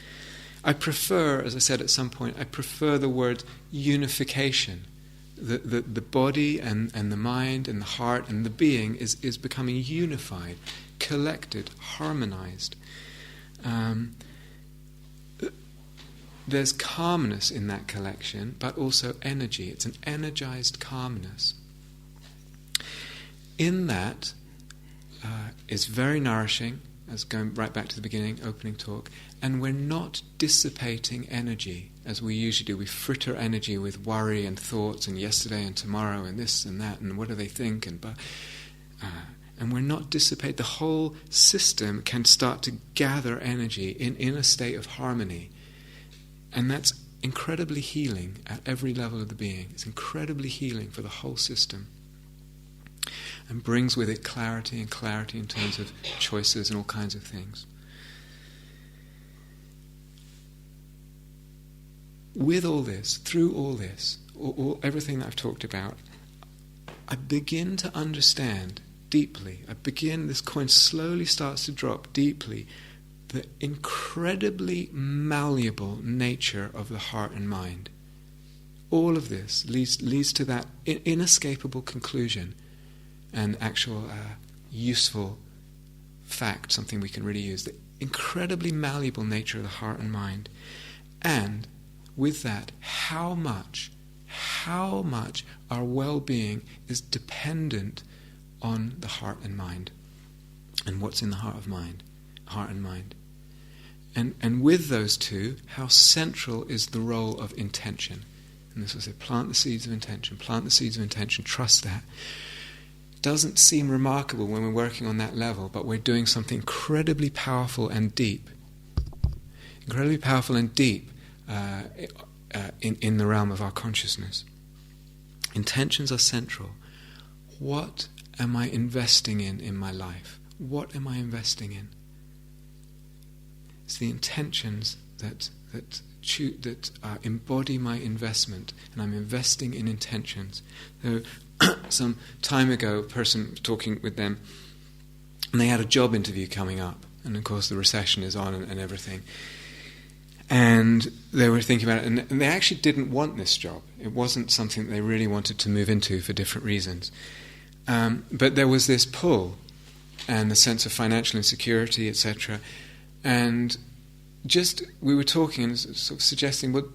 I prefer, as I said at some point, the word unification. The body and the mind and the heart and the being is becoming unified, collected, harmonized. there's calmness in that collection, but also energy. It's an energized calmness. In that is very nourishing, as going right back to the beginning, opening talk, and we're not dissipating energy as we usually do. We fritter energy with worry and thoughts and yesterday and tomorrow and this and that and what do they think and we're not dissipating. The whole system can start to gather energy in a state of harmony, and that's incredibly healing at every level of the being. It's incredibly healing for the whole system, and brings with it clarity in terms of choices and all kinds of things. With all this, through all this, everything that I've talked about, I begin to understand deeply, this coin slowly starts to drop deeply, the incredibly malleable nature of the heart and mind. All of this leads to that inescapable conclusion, an actual useful fact, something we can really use, the incredibly malleable nature of the heart and mind. And with that, how much our well-being is dependent on the heart and mind, and what's in the heart and mind. And with those two, how central is the role of intention. And this was it, plant the seeds of intention, trust that. Doesn't seem remarkable when we're working on that level, but we're doing something incredibly powerful and deep in the realm of our consciousness. Intentions are central. What am I investing in my life? What am I investing in? It's the intentions that embody my investment, and I'm investing in intentions. So, some time ago, a person was talking with them, and they had a job interview coming up, and of course the recession is on and everything. And they were thinking about it, and they actually didn't want this job. It wasn't something that they really wanted to move into for different reasons. But there was this pull, and the sense of financial insecurity, etc. And we were talking and sort of suggesting, well,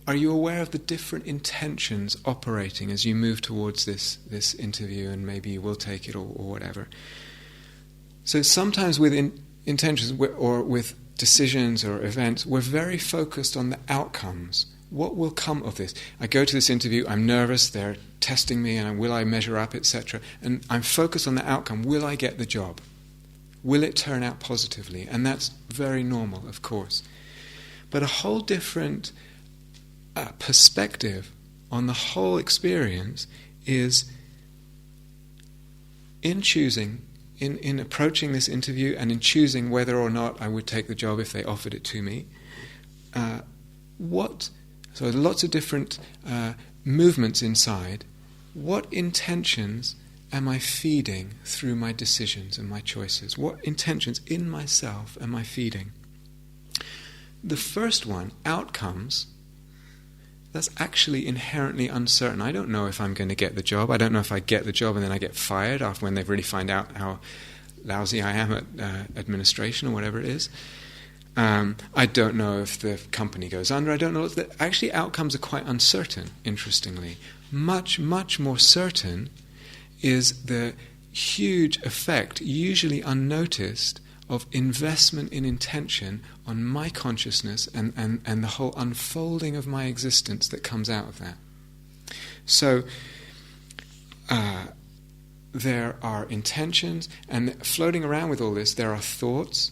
are you aware of the different intentions operating as you move towards this interview, and maybe you will take it or whatever? So sometimes with intentions or with decisions or events, we're very focused on the outcomes. What will come of this? I go to this interview, I'm nervous, they're testing me, and will I measure up, etc. And I'm focused on the outcome. Will I get the job? Will it turn out positively? And that's very normal, of course. But a whole different perspective on the whole experience is in choosing, in approaching this interview and in choosing whether or not I would take the job if they offered it to me. So lots of different movements inside. What intentions am I feeding through my decisions and my choices? What intentions in myself am I feeding? The first one, outcomes, that's actually inherently uncertain. I don't know if I'm going to get the job. I don't know if I get the job and then I get fired after when they've really find out how lousy I am at administration or whatever it is. I don't know if the company goes under. I don't know. Actually, outcomes are quite uncertain, interestingly. Much, much more certain is the huge effect, usually unnoticed, of investment in intention on my consciousness and the whole unfolding of my existence that comes out of that. So there are intentions, and floating around with all this, there are thoughts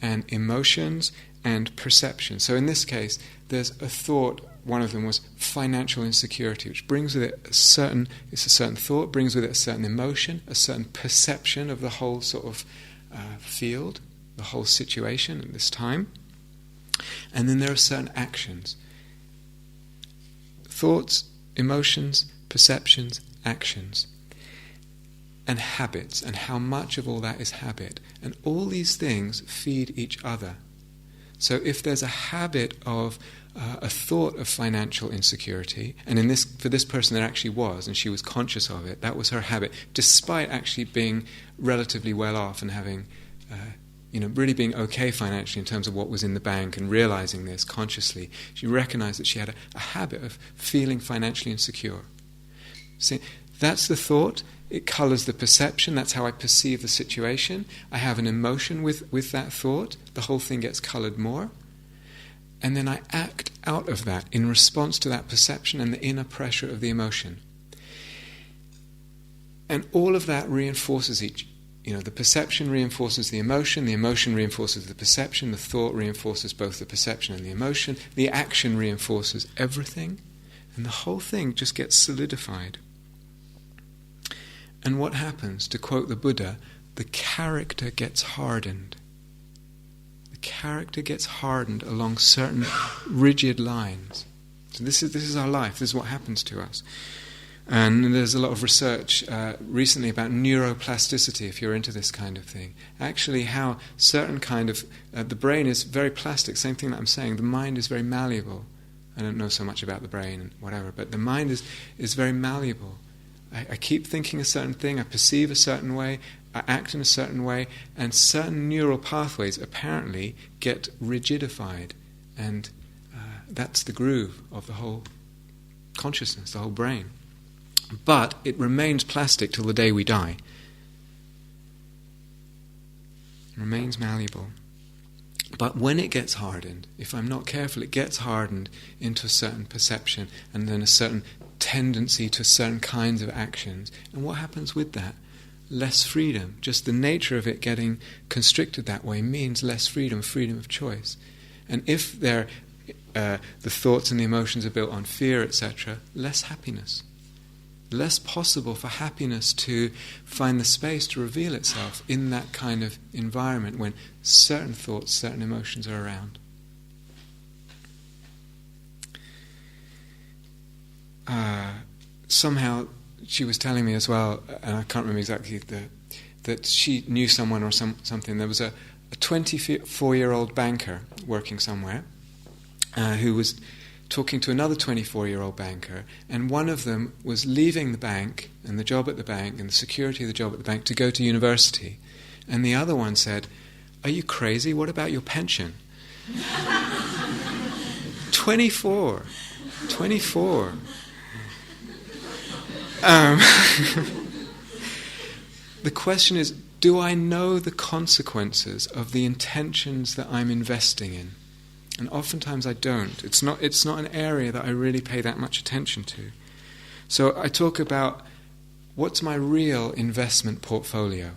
and emotions and perception. So in this case, there's a thought. One of them was financial insecurity, which brings with it a certain thought, brings with it a certain emotion, a certain perception of the whole sort of field, the whole situation at this time. And then there are certain actions. Thoughts, emotions, perceptions, actions. And habits, and how much of all that is habit. And all these things feed each other. So if there's a habit of a thought of financial insecurity, and for this person there actually was, and she was conscious of it, that was her habit, despite actually being relatively well off and having really being okay financially in terms of what was in the bank and realizing this consciously, she recognized that she had a habit of feeling financially insecure. See, that's the thought. It colors the perception. That's how I perceive the situation. I have an emotion with that thought. The whole thing gets colored more. And then I act out of that in response to that perception and the inner pressure of the emotion. And all of that reinforces the perception reinforces the emotion reinforces the perception, the thought reinforces both the perception and the emotion, the action reinforces everything, and the whole thing just gets solidified. And what happens, to quote the Buddha, the character gets hardened. The character gets hardened along certain rigid lines. So this is our life, this is what happens to us. And there's a lot of research recently about neuroplasticity, if you're into this kind of thing. Actually, how certain kind of... the brain is very plastic, same thing that I'm saying. The mind is very malleable. I don't know so much about the brain and whatever, but the mind is very malleable. I keep thinking a certain thing, I perceive a certain way, I act in a certain way, and certain neural pathways apparently get rigidified. And that's the groove of the whole consciousness, the whole brain. But it remains plastic till the day we die. It remains malleable. But when it gets hardened, if I'm not careful, it gets hardened into a certain perception and then a certain tendency to certain kinds of actions. And what happens with that? Less freedom. Just the nature of it getting constricted that way means less freedom of choice. And if the thoughts and the emotions are built on fear, etc., less happiness. Less possible for happiness to find the space to reveal itself in that kind of environment when certain thoughts, certain emotions are around. Somehow she was telling me as well, and I can't remember exactly, that she knew someone or something. There was a 24-year-old banker working somewhere who was talking to another 24-year-old banker, and one of them was leaving the bank and the job at the bank and the security of the job at the bank to go to university. And the other one said, "Are you crazy? What about your pension?" 24. The question is, do I know the consequences of the intentions that I'm investing in? And oftentimes I don't. It's not an area that I really pay that much attention to. So I talk about what's my real investment portfolio.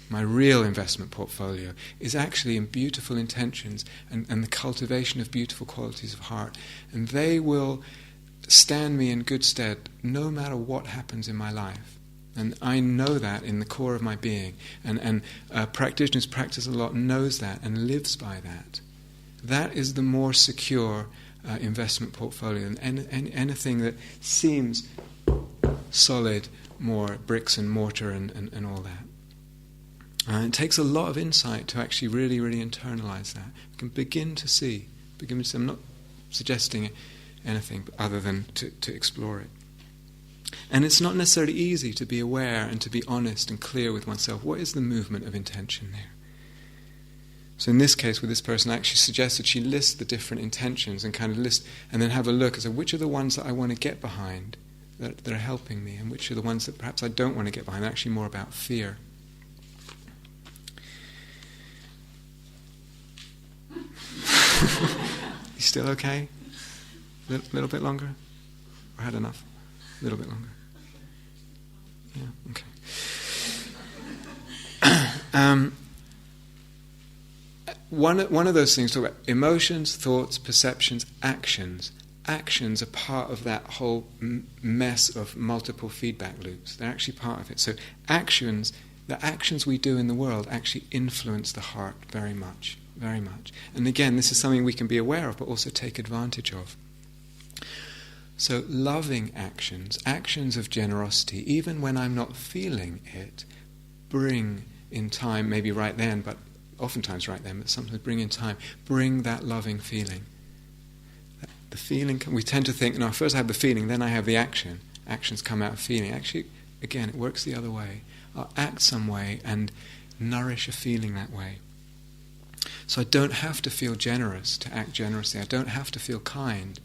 My real investment portfolio is actually in beautiful intentions and the cultivation of beautiful qualities of heart. And they will stand me in good stead no matter what happens in my life. And I know that in the core of my being. And practitioners practice a lot, knows that and lives by that. That is the more secure investment portfolio than anything that seems solid, more bricks and mortar and all that. It takes a lot of insight to actually really, really internalize that. You can begin to see. I'm not suggesting anything other than to explore it. And it's not necessarily easy to be aware and to be honest and clear with oneself. What is the movement of intention there? So in this case, with this person, I actually suggested she list the different intentions and kind of list, and then have a look and say, which are the ones that I want to get behind that are helping me, and which are the ones that perhaps I don't want to get behind. They're actually more about fear. You still okay? Little bit longer? Or had enough? A little bit longer? Yeah, okay. One of those things, talk about emotions, thoughts, perceptions, actions. Actions are part of that whole mess of multiple feedback loops. They're actually part of it. So the actions we do in the world actually influence the heart very much, very much. And again, this is something we can be aware of, but also take advantage of. So loving actions, actions of generosity, even when I'm not feeling it, bring in time, maybe right then, but oftentimes right then, but sometimes bring in time, bring that loving feeling. The feeling, we tend to think, no, first I have the feeling, then I have the action. Actions come out of feeling. Actually, again, it works the other way. I'll act some way and nourish a feeling that way. So I don't have to feel generous to act generously. I don't have to feel kind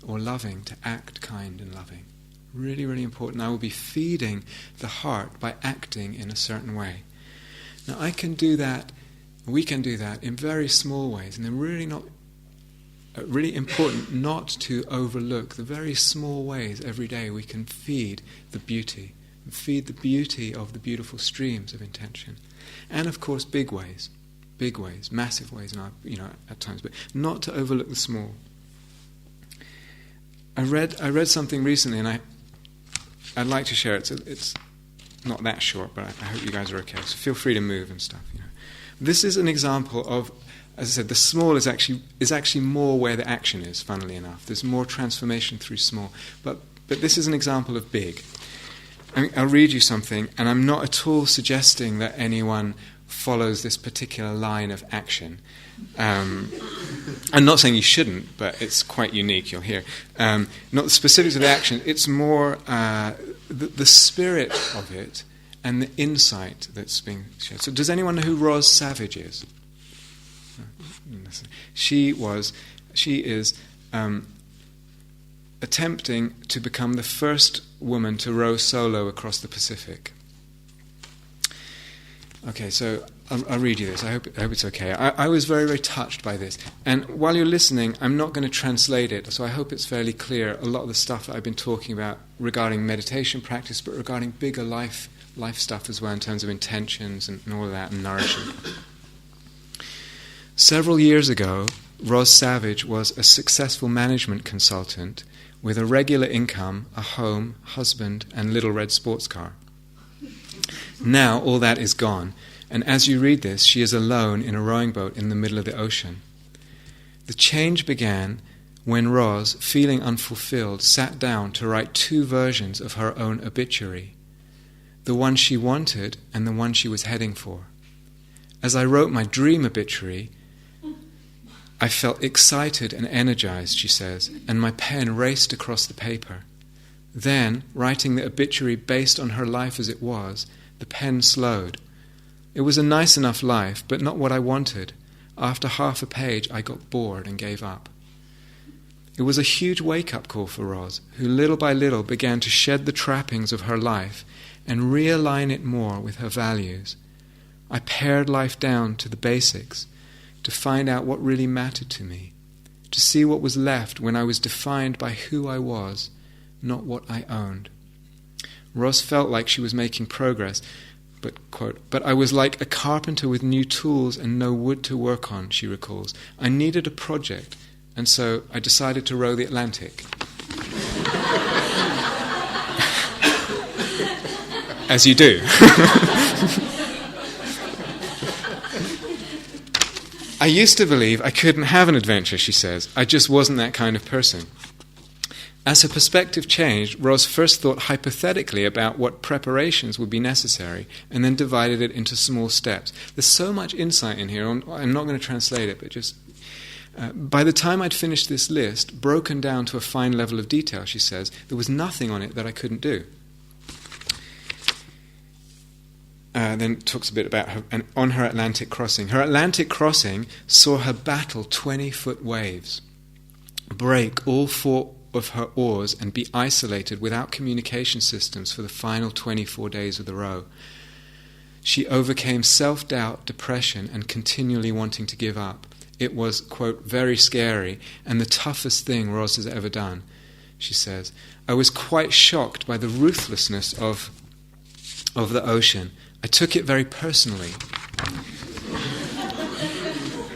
or loving to act kind and loving. Really, really important. I will be feeding the heart by acting in a certain way. Now I can do that, we can do that in very small ways, and they're really important not to overlook the very small ways every day we can feed the beauty of the beautiful streams of intention. And of course big ways, massive ways, at times, but not to overlook the small. I read something recently, and I'd like to share it. It's not that short, but I hope you guys are okay. So feel free to move and stuff. This is an example of, as I said, the small is actually more where the action is. Funnily enough, there's more transformation through small. But this is an example of big. I'll read you something, and I'm not at all suggesting that anyone follows this particular line of action. I'm not saying you shouldn't, but it's quite unique, you'll hear. Not the specifics of the action, it's more the spirit of it and the insight that's being shared. So does anyone know who Roz Savage is? She is attempting to become the first woman to row solo across the Pacific. Okay, so I'll read you this. I hope it's okay. I was very, very touched by this. And while you're listening, I'm not going to translate it, so I hope it's fairly clear, a lot of the stuff that I've been talking about regarding meditation practice, but regarding bigger life stuff as well, in terms of intentions and all of that, and nourishment. Several years ago, Roz Savage was a successful management consultant with a regular income, a home, husband, and little red sports car. Now all that is gone, and as you read this, she is alone in a rowing boat in the middle of the ocean. The change began when Roz, feeling unfulfilled, sat down to write 2 versions of her own obituary, the one she wanted and the one she was heading for. As I wrote my dream obituary, I felt excited and energized, she says, and my pen raced across the paper. Then, writing the obituary based on her life as it was, the pen slowed. It was a nice enough life, but not what I wanted. After half a page, I got bored and gave up. It was a huge wake-up call for Roz, who little by little began to shed the trappings of her life and realign it more with her values. I pared life down to the basics, to find out what really mattered to me, to see what was left when I was defined by who I was, not what I owned. Roz felt like she was making progress, but, quote, but I was like a carpenter with new tools and no wood to work on, she recalls. I needed a project, and so I decided to row the Atlantic. As you do. I used to believe I couldn't have an adventure, she says. I just wasn't that kind of person. As her perspective changed, Roz first thought hypothetically about what preparations would be necessary and then divided it into small steps. There's so much insight in here. I'm not going to translate it, but just... by the time I'd finished this list, broken down to a fine level of detail, she says, there was nothing on it that I couldn't do. Then talks a bit about on her Atlantic crossing. Her Atlantic crossing saw her battle 20-foot waves, break all 4 of her oars and be isolated without communication systems for the final 24 days of the row. She overcame self-doubt, depression, and continually wanting to give up. It was, quote, very scary and the toughest thing Roz has ever done, she says. I was quite shocked by the ruthlessness of the ocean. I took it very personally.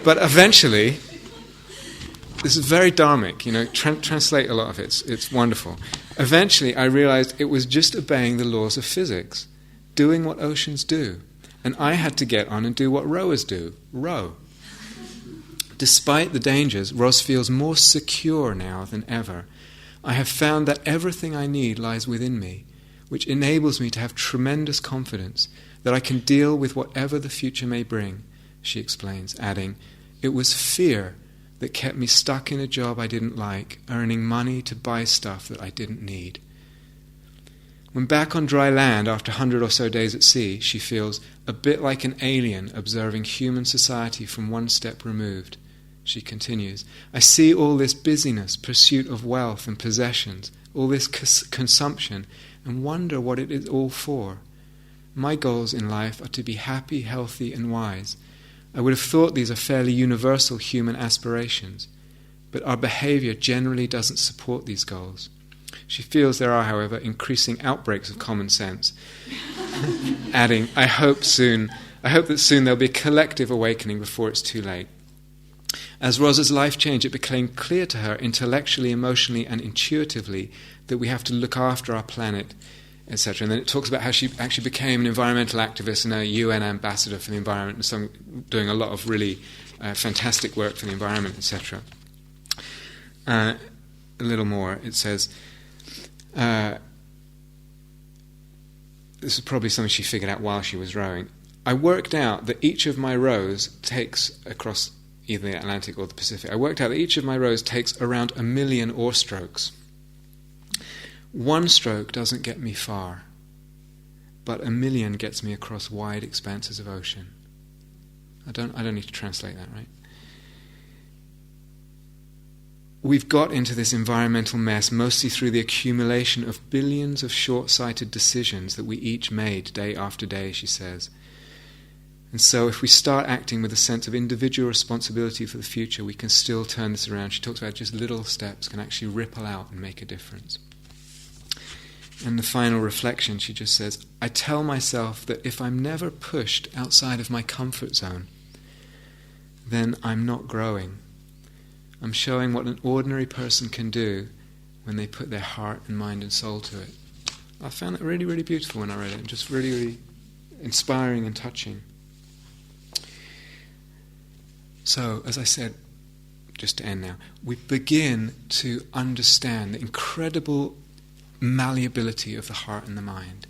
But eventually, this is very dharmic, translate a lot of it, it's wonderful. Eventually I realized it was just obeying the laws of physics, doing what oceans do. And I had to get on and do what rowers do, row. Despite the dangers, Roz feels more secure now than ever. I have found that everything I need lies within me, which enables me to have tremendous confidence that I can deal with whatever the future may bring, she explains, adding, it was fear that kept me stuck in a job I didn't like, earning money to buy stuff that I didn't need. When back on dry land after 100 or so days at sea, she feels a bit like an alien observing human society from one step removed. She continues, I see all this busyness, pursuit of wealth and possessions, all this consumption, and wonder what it is all for. My goals in life are to be happy, healthy, and wise. I would have thought these are fairly universal human aspirations, but our behavior generally doesn't support these goals. She feels there are, however, increasing outbreaks of common sense, adding, I hope that soon there'll be a collective awakening before it's too late. As Rosa's life changed, it became clear to her intellectually, emotionally, and intuitively that we have to look after our planet, etc. And then it talks about how she actually became an environmental activist and a UN ambassador for the environment, and so doing a lot of really fantastic work for the environment, etc. A little more, it says, this is probably something she figured out while she was rowing. I worked out that each of my rows takes across either the Atlantic or the Pacific. I worked out that each of my rows takes around 1 million oar strokes. One stroke doesn't get me far, but 1 million gets me across wide expanses of ocean. I don't need to translate that, right? We've got into this environmental mess mostly through the accumulation of billions of short-sighted decisions that we each made day after day, she says. And so if we start acting with a sense of individual responsibility for the future, we can still turn this around. She talks about just little steps can actually ripple out and make a difference. And the final reflection, she just says, I tell myself that if I'm never pushed outside of my comfort zone, then I'm not growing. I'm showing what an ordinary person can do when they put their heart and mind and soul to it. I found it really, really beautiful when I read it, and just really, really inspiring and touching. So, as I said, just to end now, we begin to understand the incredible malleability of the heart and the mind,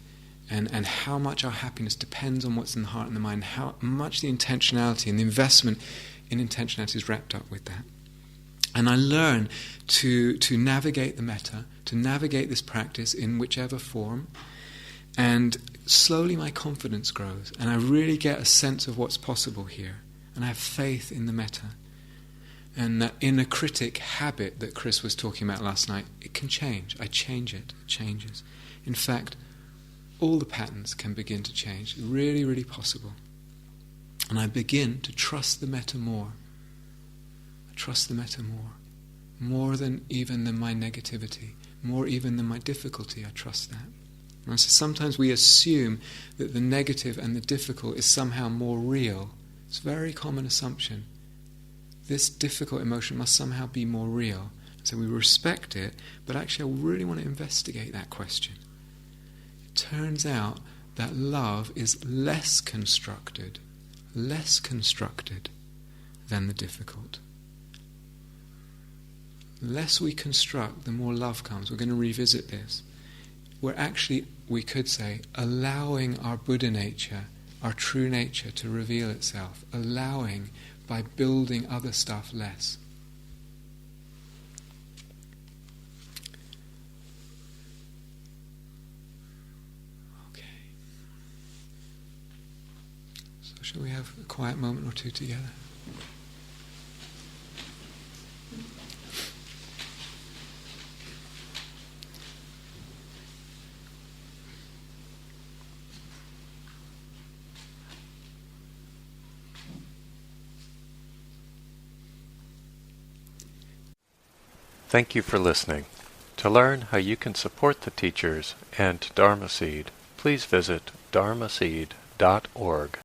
and how much our happiness depends on what's in the heart and the mind, how much the intentionality and the investment in intentionality is wrapped up with that. And I learn to navigate the metta, to navigate this practice in whichever form, and slowly my confidence grows, and I really get a sense of what's possible here. And I have faith in the metta. And that inner critic habit that Chris was talking about last night, it can change. I change it. It changes. In fact, all the patterns can begin to change. Really, really possible. And I begin to trust the metta more. I trust the metta more. More than my negativity. More even than my difficulty. I trust that. And so sometimes we assume that the negative and the difficult is somehow more real. It's a very common assumption. This difficult emotion must somehow be more real. So we respect it, but actually I really want to investigate that question. It turns out that love is less constructed than the difficult. The less we construct, the more love comes. We're going to revisit this. We're actually, we could say, allowing our Buddha nature, our true nature to reveal itself, allowing by building other stuff less. Okay. So shall we have a quiet moment or two together? Thank you for listening. To learn how you can support the teachers and Dharma Seed, please visit dharmaseed.org.